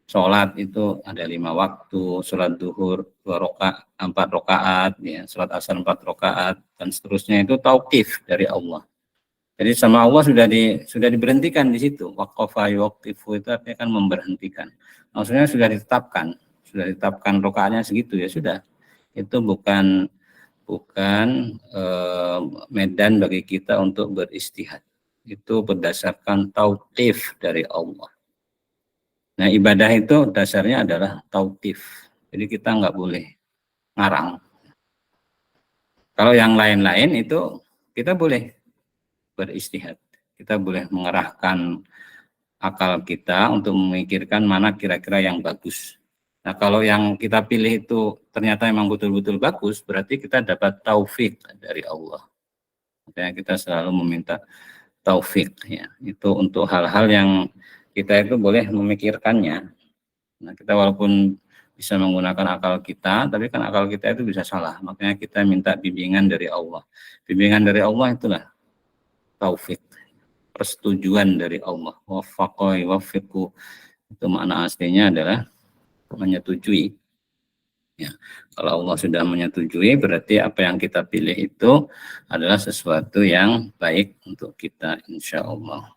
A: sholat itu ada 5 waktu, sholat duhur 4 rakaat, ya, sholat asar 4 rakaat, dan seterusnya itu tauqif dari Allah. Jadi sama Allah sudah diberhentikan di situ. Waqafa yuqifu itu artinya kan memberhentikan. Maksudnya sudah ditetapkan rakaatnya segitu, ya sudah. Itu bukan medan bagi kita untuk beristihad. Itu berdasarkan tauqif dari Allah. Nah, ibadah itu dasarnya adalah tauqif. Jadi kita nggak boleh ngarang. Kalau yang lain-lain itu kita boleh beristihad. Kita boleh mengerahkan akal kita untuk memikirkan mana kira-kira yang bagus. Nah, kalau yang kita pilih itu ternyata memang betul-betul bagus, berarti kita dapat taufik dari Allah. Makanya kita selalu meminta taufik ya. Itu untuk hal-hal yang kita itu boleh memikirkannya. Nah, kita walaupun bisa menggunakan akal kita, tapi kan akal kita itu bisa salah. Makanya kita minta bimbingan dari Allah. Bimbingan dari Allah itulah taufik, persetujuan dari Allah. Wafaqoi wafiqu, itu makna aslinya adalah menyetujui. Ya, kalau Allah sudah menyetujui, berarti apa yang kita pilih itu adalah sesuatu yang baik untuk kita, insya Allah.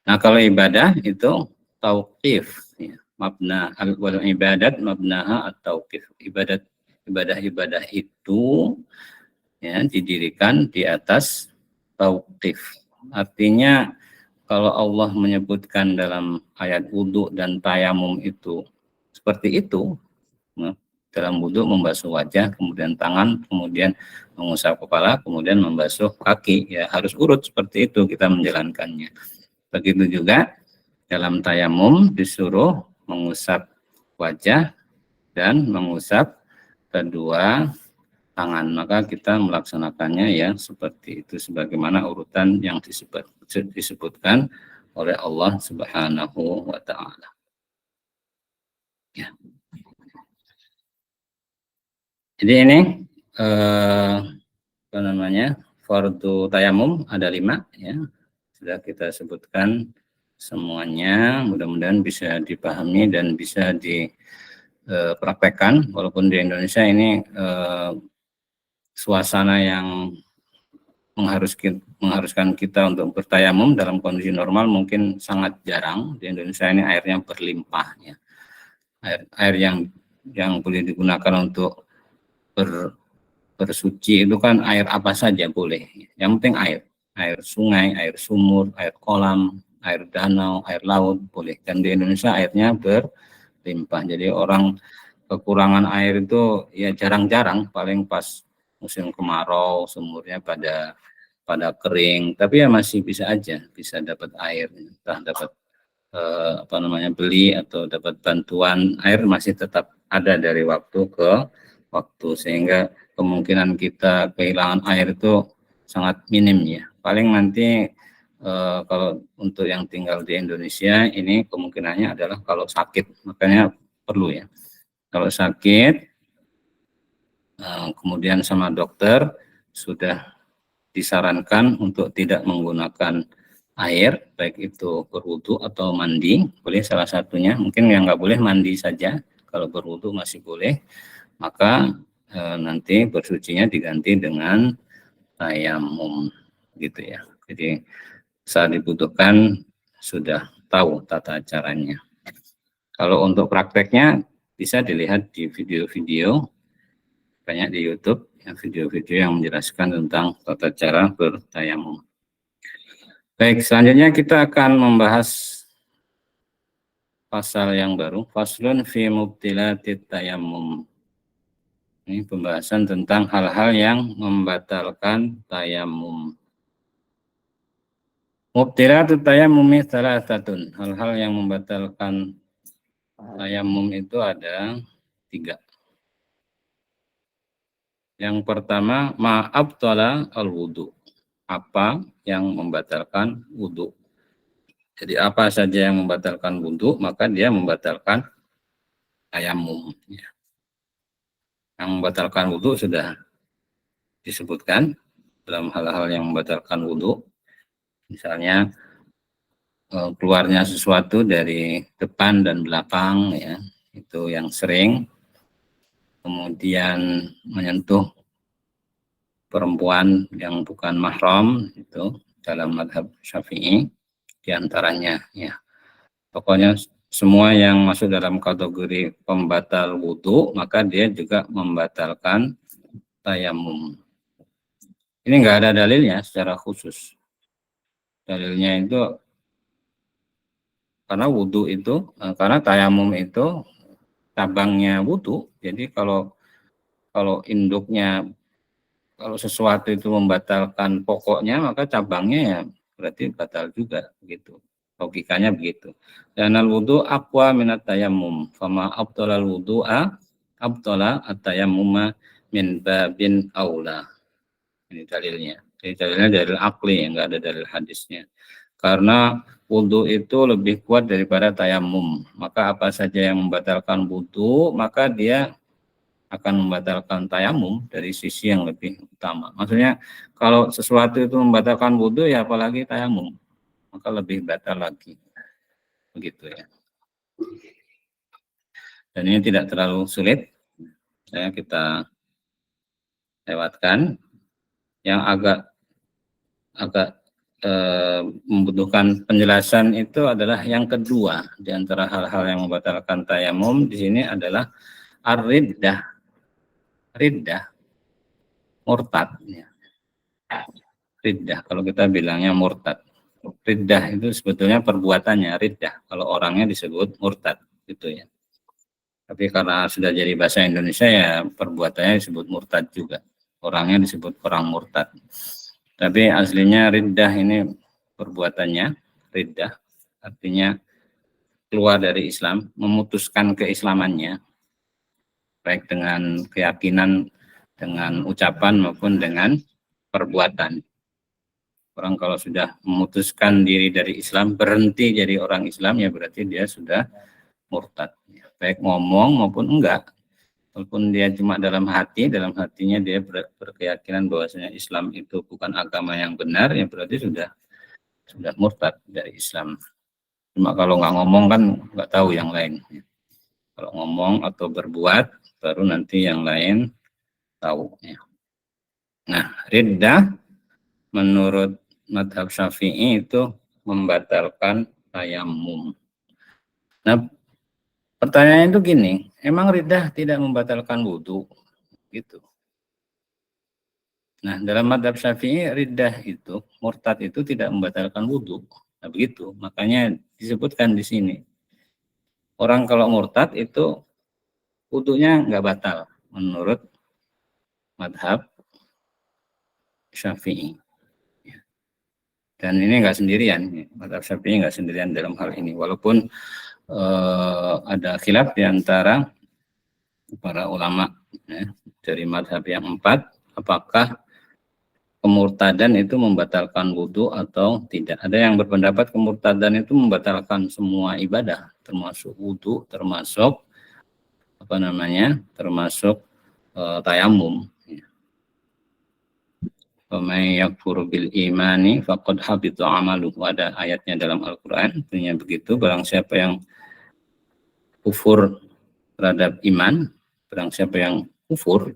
A: Nah, kalau ibadah itu tauqif, ya. Mabna wal ibadat mabnaha at-tauqif. Ibadah itu ya didirikan di atas tauqif. Artinya kalau Allah menyebutkan dalam ayat wudhu dan tayamum itu seperti itu, nah, dalam wudhu membasuh wajah, kemudian tangan, kemudian mengusap kepala, kemudian membasuh kaki, ya harus urut seperti itu kita menjalankannya. Begitu juga dalam tayamum disuruh mengusap wajah dan mengusap kedua tangan, maka kita melaksanakannya ya seperti itu sebagaimana urutan yang disebutkan oleh Allah Subhanahu wa taala. Ya. Jadi ini fardu tayamum ada 5 ya. Sudah kita sebutkan semuanya. Mudah-mudahan bisa dipahami dan bisa dipraktekkan. Walaupun di Indonesia ini suasana yang mengharuskan kita untuk bertayamum dalam kondisi normal mungkin sangat jarang. Di Indonesia ini airnya berlimpah ya. Air yang boleh digunakan untuk bersuci itu kan air apa saja boleh. Yang penting air sungai, air sumur, air kolam, air danau, air laut boleh. Dan di Indonesia airnya berlimpah. Jadi orang kekurangan air itu ya jarang-jarang, paling pas musim kemarau sumurnya pada kering, tapi ya masih bisa aja bisa dapat air, entah dapat beli atau dapat bantuan air, masih tetap ada dari waktu ke waktu, sehingga kemungkinan kita kehilangan air itu sangat minim ya. Paling nanti kalau untuk yang tinggal di Indonesia ini kemungkinannya adalah kalau sakit, makanya perlu ya. Kalau sakit kemudian sama dokter sudah disarankan untuk tidak menggunakan air, baik itu berwudu atau mandi, boleh salah satunya. Mungkin yang nggak boleh mandi saja, kalau berwudu masih boleh, maka nanti bersucinya diganti dengan tayamum gitu ya. Jadi saat dibutuhkan sudah tahu tata caranya. Kalau untuk prakteknya bisa dilihat di video-video banyak di YouTube, video-video yang menjelaskan tentang tata cara bertayamum. Baik, selanjutnya kita akan membahas pasal yang baru, faslun fi mubtilatit tayammum. Ini pembahasan tentang hal-hal yang membatalkan tayamum. Mubtilatut tayammumi salasatun. Hal-hal yang membatalkan tayamum itu ada 3. Yang pertama, ma'abtala al-wudu. Apa yang membatalkan wudu. Jadi apa saja yang membatalkan wudu, maka dia membatalkan tayamum. Yang membatalkan wudu sudah disebutkan dalam hal-hal yang membatalkan wudu. Misalnya keluarnya sesuatu dari depan dan belakang, ya, itu yang sering. Kemudian menyentuh perempuan yang bukan mahram, itu dalam mazhab Syafi'i diantaranya, ya. Pokoknya semua yang masuk dalam kategori pembatal wudu, maka dia juga membatalkan tayamum. Ini enggak ada dalilnya secara khusus. Dalilnya itu karena wudu itu, karena tayamum itu cabangnya wudu. Jadi kalau induknya, kalau sesuatu itu membatalkan pokoknya, maka cabangnya ya berarti batal juga, begitu. Logikanya begitu. Dan al-wudu aqwa minat tayammum. Fama abtalal wudu'a abtala at-tayammuma min babin aula. Ini dalilnya. Jadi dalilnya dalil akli, enggak ada dalil hadisnya. Karena wudu itu lebih kuat daripada tayamum. Maka apa saja yang membatalkan wudu, maka dia akan membatalkan tayamum dari sisi yang lebih utama. Maksudnya kalau sesuatu itu membatalkan wudu, ya apalagi tayamum, maka lebih batal lagi. Begitu ya. Dan ini tidak terlalu sulit. Kita lewatkan. Yang agak membutuhkan penjelasan itu adalah yang kedua di antara hal-hal yang membatalkan tayamum di sini adalah ar-riddah. Riddah, murtad. Riddah, kalau kita bilangnya murtad. Riddah itu sebetulnya perbuatannya riddah. Kalau orangnya disebut murtad, gitu ya. Tapi karena sudah jadi bahasa Indonesia, ya perbuatannya disebut murtad juga. Orangnya disebut orang murtad. Tapi aslinya riddah ini perbuatannya, riddah artinya keluar dari Islam, memutuskan keislamannya, baik dengan keyakinan, dengan ucapan maupun dengan perbuatan. Orang kalau sudah memutuskan diri dari Islam, berhenti jadi orang Islam, ya berarti dia sudah murtad. Baik ngomong maupun enggak. Walaupun dia cuma dalam hatinya dia berkeyakinan bahwasanya Islam itu bukan agama yang benar, ya berarti sudah murtad dari Islam. Cuma kalau nggak ngomong kan nggak tahu yang lain. Kalau ngomong atau berbuat, baru nanti yang lain tahu. Nah, riddah menurut madhab Syafi'i itu membatalkan tayamum. Nah, pertanyaannya itu gini, emang riddah tidak membatalkan wudhu? Gitu. Nah, dalam madhab Syafi'i, riddah itu, murtad itu tidak membatalkan wudhu. Nah, begitu. Makanya disebutkan di sini. Orang kalau murtad itu wudhunya nggak batal menurut madhab Syafi'i. Dan ini nggak sendirian, madhab Syafi'i nggak sendirian dalam hal ini. Walaupun ada khilaf di antara para ulama dari madhab yang 4, apakah kemurtadan itu membatalkan wudhu atau tidak. Ada yang berpendapat kemurtadan itu membatalkan semua ibadah, termasuk wudhu, termasuk termasuk tayamum. May yakfur bil imani faqad habita amaluhu. Ada ayatnya dalam Al-Qur'an bunyinya begitu, barang siapa yang kufur terhadap iman, barang siapa yang kufur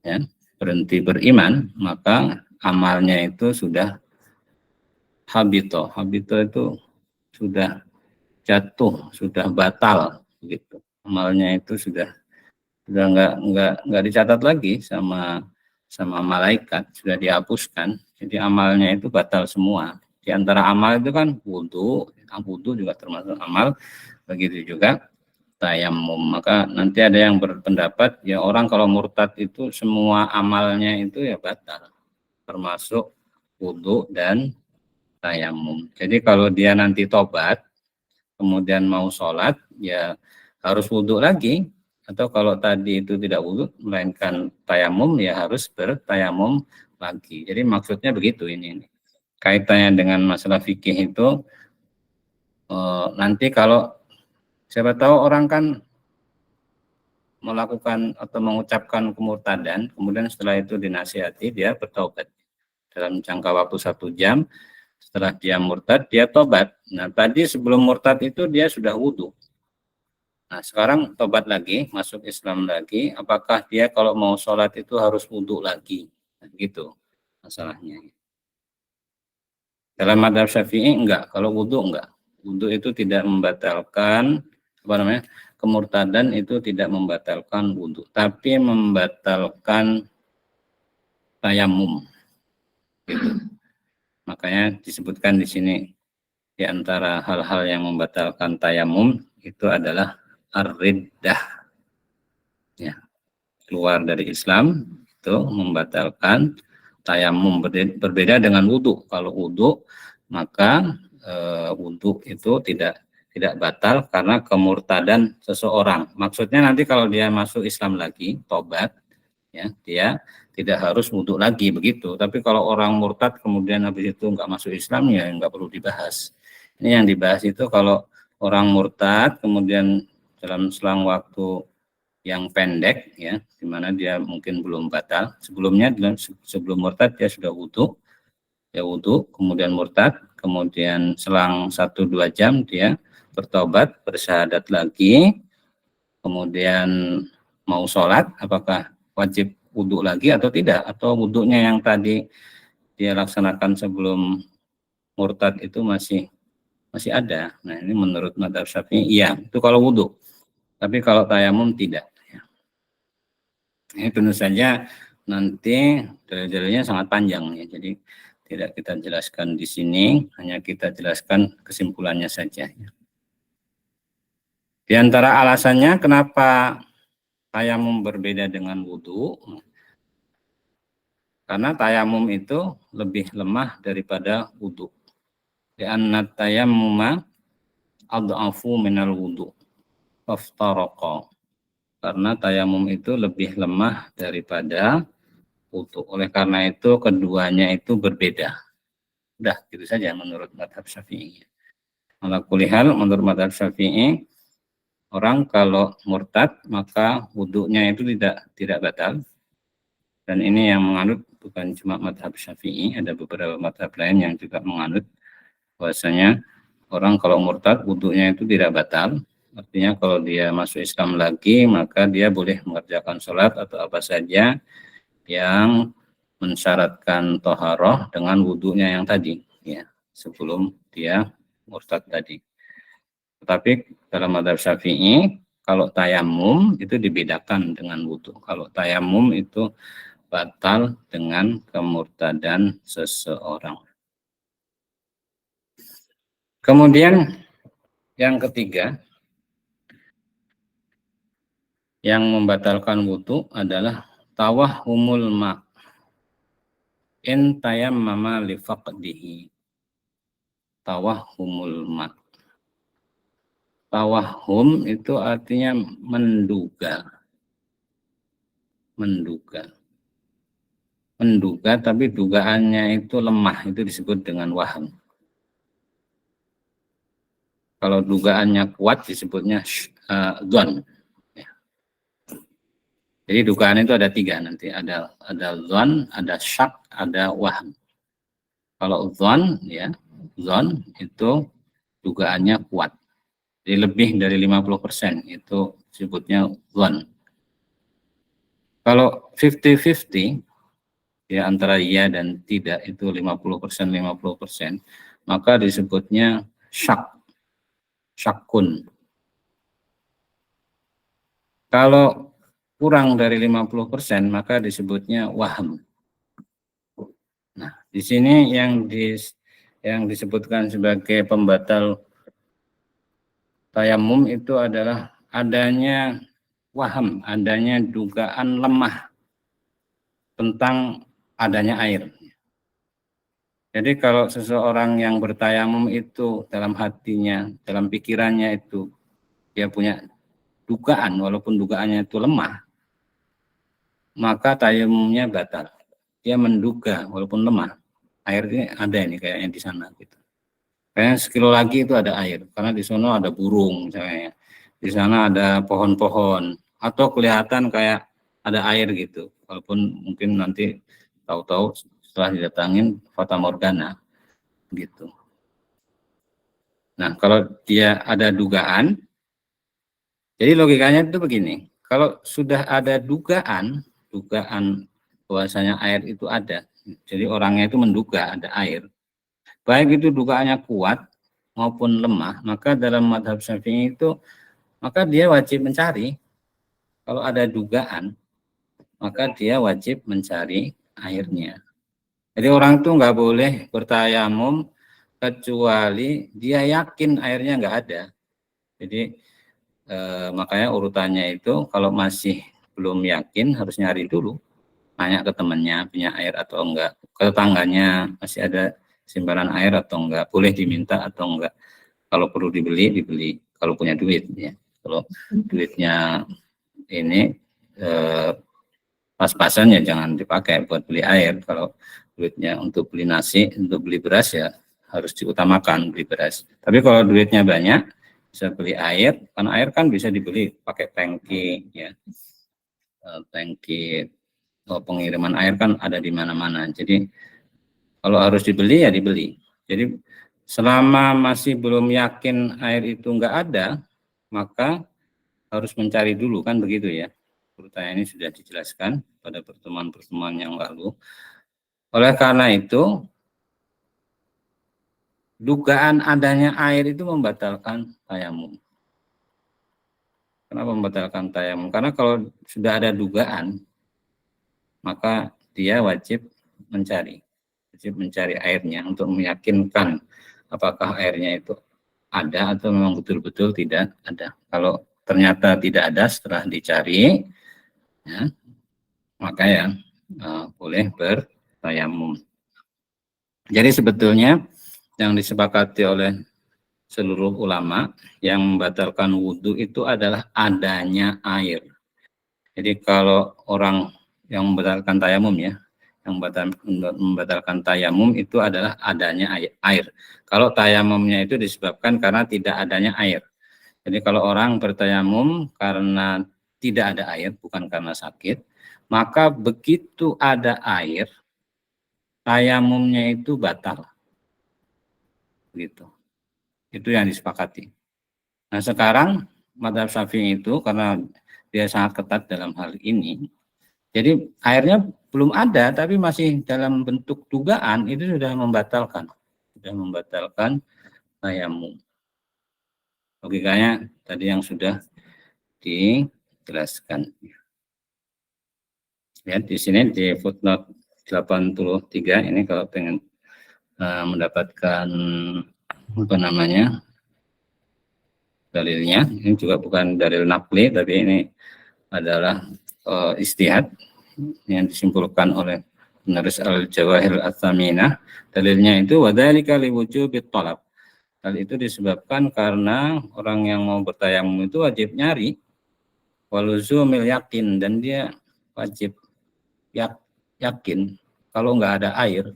A: ya, berhenti beriman, maka amalnya itu sudah habito. Habito itu sudah jatuh, sudah batal gitu. Amalnya itu sudah nggak dicatat lagi sama malaikat, sudah dihapuskan. Jadi amalnya itu batal semua. Di antara amal itu kan wudhu juga termasuk amal, begitu juga tayamum. Maka nanti ada yang berpendapat ya orang kalau murtad itu semua amalnya itu ya batal, termasuk wudhu dan tayamum. Jadi kalau dia nanti tobat kemudian mau sholat ya harus wudhu lagi, atau kalau tadi itu tidak wudhu melainkan tayamum ya harus bertayamum lagi. Jadi maksudnya begitu ini. Kaitannya dengan masalah fikih itu nanti kalau siapa tahu orang kan melakukan atau mengucapkan kemurtadan, kemudian setelah itu dinasihati dia bertobat dalam jangka waktu 1 jam. Setelah dia murtad dia tobat. Nah tadi sebelum murtad itu dia sudah wudhu. Nah, sekarang tobat lagi, masuk Islam lagi, apakah dia kalau mau sholat itu harus wudhu lagi? Nah, gitu masalahnya. Dalam madhab Syafi'i enggak, kalau wudhu enggak. Wudhu itu tidak membatalkan, kemurtadan itu tidak membatalkan wudhu, tapi membatalkan tayamum. Gitu. Makanya disebutkan di sini, di antara hal-hal yang membatalkan tayamum itu adalah ar-riddah, ya, keluar dari Islam itu membatalkan tayamum. Berbeda dengan wudhu. Kalau wudhu maka wudhu itu tidak batal karena kemurtadan seseorang. Maksudnya nanti kalau dia masuk Islam lagi, tobat, ya dia tidak harus wudhu lagi begitu. Tapi kalau orang murtad kemudian habis itu nggak masuk Islam ya nggak perlu dibahas. Ini yang dibahas itu kalau orang murtad kemudian dalam selang waktu yang pendek ya, di mana dia mungkin belum batal. Sebelumnya sebelum murtad dia sudah wudhu, kemudian murtad, kemudian selang 1-2 jam dia bertobat, bersyahadat lagi, kemudian mau sholat, apakah wajib wudhu lagi atau tidak? Atau wudhunya yang tadi dia laksanakan sebelum murtad itu masih ada. Nah ini menurut madhab Syafi'i iya, itu kalau wudhu. Tapi kalau tayamum tidak. Ini tentu saja nanti dalil-dalilnya sangat panjang ya. Jadi tidak kita jelaskan di sini, hanya kita jelaskan kesimpulannya saja. Di antara alasannya kenapa tayamum berbeda dengan wudhu, karena tayamum itu lebih lemah daripada wudhu. Li'anna tayammuma ad'afu minal wudhu. Faftaraqa. Karena tayamum itu lebih lemah daripada wudhu. Oleh karena itu keduanya itu berbeda. Udah gitu saja menurut madhab Syafi'i. Ala kulli hal menurut madhab Syafi'i, orang kalau murtad maka wudhunya itu tidak batal. Dan ini yang menganut bukan cuma madhab Syafi'i, ada beberapa madhab lain yang juga menganut bahwasanya orang kalau murtad wudunya itu tidak batal. Artinya kalau dia masuk Islam lagi, maka dia boleh mengerjakan sholat atau apa saja yang mensyaratkan toharoh dengan wudunya yang tadi, ya, sebelum dia murtad tadi. Tetapi dalam mazhab Syafi'i, kalau tayamum itu dibedakan dengan wudu. Kalau tayamum itu batal dengan kemurtadan seseorang. Kemudian yang ketiga, yang membatalkan wudu adalah tawahumul ma' in tayammama li faqdihi. Tawahumul ma'. Tawahum itu artinya menduga. Menduga tapi dugaannya itu lemah, itu disebut dengan waham. Kalau dugaannya kuat disebutnya dzon. Jadi dugaan itu ada 3 nanti, ada dzon, ada syak, ada waham. Kalau dzon, ya, dzon itu dugaannya kuat. Jadi lebih dari 50% itu disebutnya dzon. Kalau 50-50, ya antara iya dan tidak itu 50%, 50%, maka disebutnya syakun. Kalau kurang dari 50%, maka disebutnya waham. Nah, di sini yang disebutkan sebagai pembatal tayamum itu adalah adanya waham, adanya dugaan lemah tentang adanya air. Jadi kalau seseorang yang bertayamum itu dalam hatinya, dalam pikirannya itu dia punya dugaan, walaupun dugaannya itu lemah, maka tayamumnya batal. Dia menduga walaupun lemah, air ini ada ini kayaknya di sana gitu. Kayaknya sekilo lagi itu ada air, karena di sana ada burung misalnya, di sana ada pohon-pohon, atau kelihatan kayak ada air gitu, walaupun mungkin nanti tahu-tahu setelah didatangin fata morgana gitu. Nah, kalau dia ada dugaan, jadi logikanya itu begini, kalau sudah ada dugaan bahwasanya air itu ada, jadi orangnya itu menduga ada air, baik itu dugaannya kuat maupun lemah, maka dalam mazhab Syafi'i itu, maka dia wajib mencari. Kalau ada dugaan, maka dia wajib mencari airnya. Jadi orang tuh nggak boleh bertayamum kecuali dia yakin airnya nggak ada. Jadi makanya urutannya itu kalau masih belum yakin harus nyari dulu, nanya ke temannya punya air atau enggak, ke tetangganya masih ada simpanan air atau enggak, boleh diminta atau enggak. Kalau perlu dibeli, kalau punya duit ya. Kalau duitnya ini pas-pasan ya jangan dipakai buat beli air. Kalau duitnya untuk beli nasi, untuk beli beras ya harus diutamakan beli beras. Tapi kalau duitnya banyak bisa beli air, karena air kan bisa dibeli pakai tangki ya. Tangki pengiriman air kan ada di mana-mana. Jadi kalau harus dibeli ya dibeli. Jadi selama masih belum yakin air itu enggak ada, maka harus mencari dulu, kan begitu ya. Pertanyaan ini sudah dijelaskan pada pertemuan-pertemuan yang lalu. Oleh karena itu, dugaan adanya air itu membatalkan tayamum. Kenapa membatalkan tayamum? Karena kalau sudah ada dugaan, maka dia wajib mencari airnya untuk meyakinkan apakah airnya itu ada atau memang betul-betul tidak ada. Kalau ternyata tidak ada setelah dicari, ya, maka ya boleh bertayamum. Jadi sebetulnya yang disepakati oleh seluruh ulama yang membatalkan wudhu itu adalah adanya air. Jadi kalau orang yang membatalkan tayamum ya, yang membatalkan tayamum itu adalah adanya air. Kalau tayamumnya itu disebabkan karena tidak adanya air. Jadi kalau orang bertayamum karena tidak ada air, bukan karena sakit, maka begitu ada air, tayamumnya itu batal. Gitu. Itu yang disepakati. Nah sekarang mazhab Syafi'i itu karena dia sangat ketat dalam hal ini, jadi airnya belum ada tapi masih dalam bentuk dugaan, itu sudah membatalkan tayamum. Logikanya tadi yang sudah dijelaskan. Ya, di sini di footnote 83 ini kalau pengen mendapatkan apa namanya dalilnya, ini juga bukan dalil naqli tapi ini adalah istihad yang disimpulkan oleh penulis Al-Jawahir Ats-Tsaminah. Dalilnya itu wadzalika liwujubit thalab. Hal itu disebabkan karena orang yang mau bertayamum itu wajib nyari waluzumil yakin, dan dia wajib yakin kalau nggak ada air.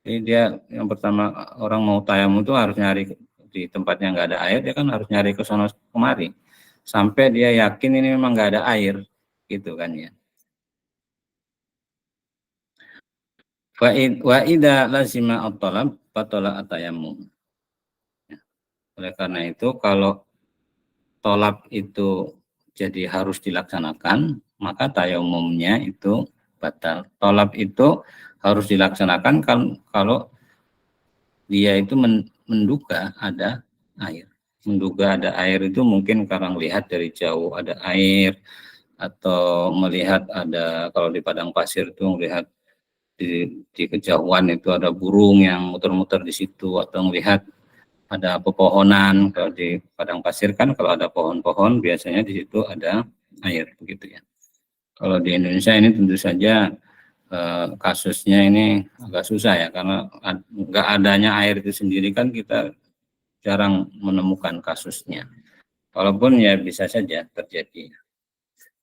A: Jadi dia yang pertama orang mau tayamum itu harus nyari di tempatnya nggak ada air, dia kan harus nyari ke sono kemari sampai dia yakin ini memang nggak ada air, gitu kan ya. Wa idza lazima at-talab batala at-tayammum. Oleh karena itu kalau tolab itu jadi harus dilaksanakan, maka tayamumnya itu batal. Tolab itu harus dilaksanakan kalau dia itu menduga ada air. Menduga ada air itu mungkin karena melihat dari jauh ada air, atau melihat ada, kalau di padang pasir itu melihat di kejauhan itu ada burung yang muter-muter di situ, atau melihat ada pepohonan. Kalau di padang pasir kan kalau ada pohon-pohon biasanya di situ ada air, begitu ya. Kalau di Indonesia ini tentu saja kasusnya ini agak susah ya, karena nggak adanya air itu sendiri kan kita jarang menemukan kasusnya. Walaupun ya bisa saja terjadi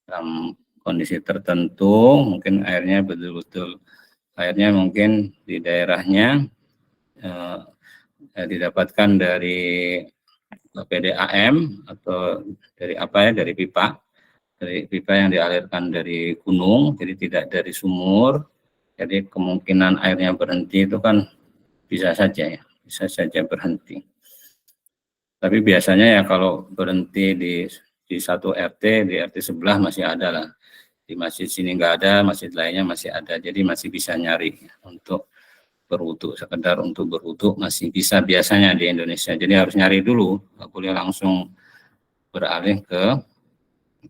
A: dalam kondisi tertentu, mungkin airnya mungkin di daerahnya didapatkan dari PDAM atau dari apa ya, dari pipa yang dialirkan dari gunung, jadi tidak dari sumur. Jadi kemungkinan airnya berhenti itu kan bisa saja berhenti. Tapi biasanya ya kalau berhenti di satu RT, di RT sebelah masih ada lah. Di masjid sini nggak ada, masjid lainnya masih ada. Jadi masih bisa nyari untuk berwudu, sekedar untuk berwudu masih bisa biasanya di Indonesia. Jadi harus nyari dulu, nggak boleh langsung beralih ke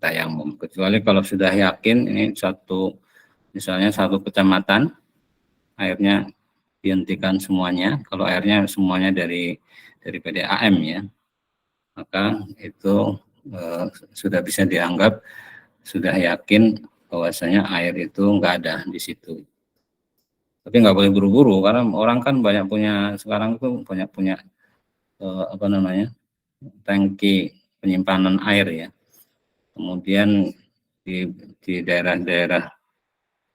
A: tayamum. Kecuali kalau sudah yakin ini misalnya satu kecamatan airnya dihentikan semuanya. Kalau airnya semuanya dari PDAM ya, maka itu sudah bisa dianggap sudah yakin bahwasanya air itu nggak ada di situ. Tapi nggak boleh buru-buru karena orang kan sekarang itu banyak punya apa namanya, tangki penyimpanan air ya. Kemudian di daerah-daerah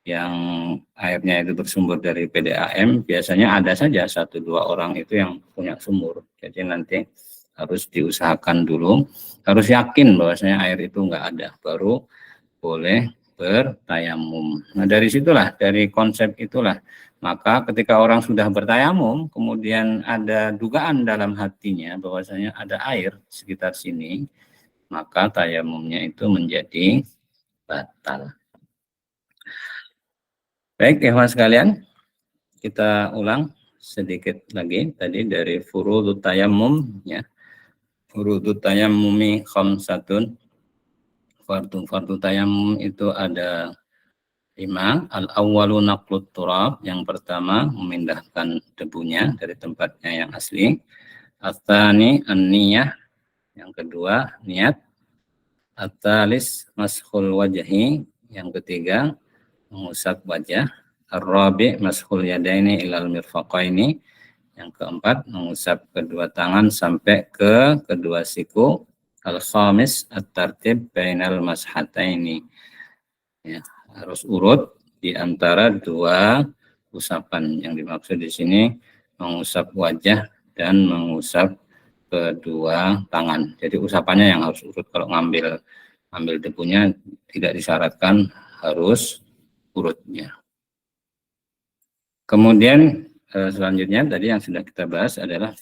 A: yang airnya itu bersumber dari PDAM, biasanya ada saja 1-2 orang itu yang punya sumur. Jadi nanti harus diusahakan dulu, harus yakin bahwasanya air itu enggak ada, baru boleh bertayamum. Nah dari situlah, dari konsep itulah, maka ketika orang sudah bertayamum, kemudian ada dugaan dalam hatinya bahwasanya ada air sekitar sini, maka tayamumnya itu menjadi batal. Baik, ikhwan sekalian, kita ulang sedikit lagi tadi dari furudut tayammum ya. Furudut tayammumi khamsatun. Fardu tayammum itu ada 5. Al-awwalu naqlut turab, yang pertama memindahkan debunya dari tempatnya yang asli. At-tsani an-niyah, yang kedua niat. At-tsalis mashul wajhi, yang ketiga mengusap wajah. Ar-rabi mashul yadaini ilal mirfaqaini, yang keempat mengusap kedua tangan sampai ke kedua siku. Al-khamis at-tartib bainal mashataini, ya, harus urut di antara dua usapan. Yang dimaksud di sini mengusap wajah dan mengusap kedua tangan. Jadi usapannya yang harus urut. Kalau ngambil debunya tidak disyaratkan harus urutnya. Kemudian selanjutnya tadi yang sudah kita bahas adalah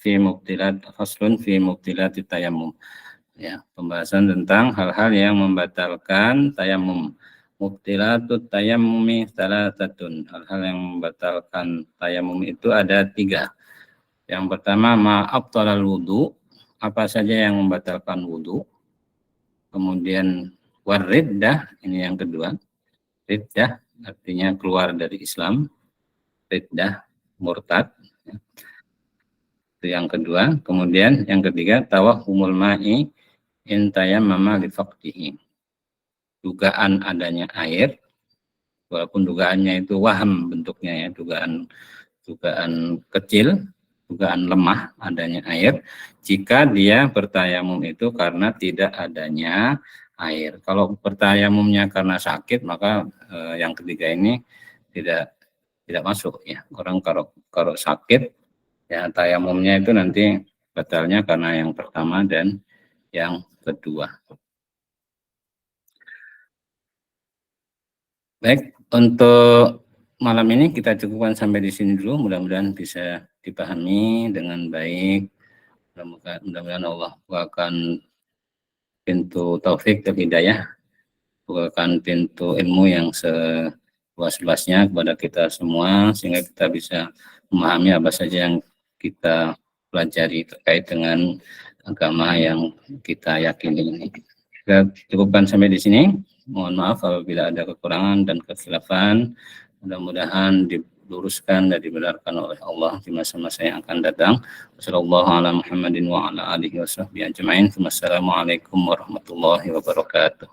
A: faslun fi mubtilat tayammum. Ya, pembahasan tentang hal-hal yang membatalkan tayamum. Mubtilatut tayammumi salatatun. Hal-hal yang membatalkan tayamum itu ada 3. Yang pertama ma'abtalal wudu, apa saja yang membatalkan wudu. Kemudian wariddah, ini yang kedua. Riddah artinya keluar dari Islam. Riddah murtad. Itu yang kedua. Kemudian yang ketiga tawahhumul ma'i in tayammama li faqdihi. Dugaan adanya air, walaupun dugaannya itu waham bentuknya ya, dugaan kecil, dugaan lemah adanya air, jika dia bertayamum itu karena tidak adanya air. Kalau bertayamumnya karena sakit, maka yang ketiga ini tidak masuk ya. Orang kalau sakit ya tayamumnya itu nanti batalnya karena yang pertama dan yang kedua. Baik, untuk malam ini kita cukupkan sampai di sini dulu. Mudah-mudahan bisa dipahami dengan baik. Mudah-mudahan Allah bukakan pintu taufik dan hidayah, bukakan pintu ilmu yang seluas-luasnya kepada kita semua, sehingga kita bisa memahami apa saja yang kita pelajari terkait dengan agama yang kita yakini ini. Kita cukupkan sampai di sini. Mohon maaf apabila ada kekurangan dan kekhilafan. Mudah-mudahan diluruskan dan dibenarkan oleh Allah di masa-masa yang akan datang. Wassalamualaikum warahmatullahi wabarakatuh.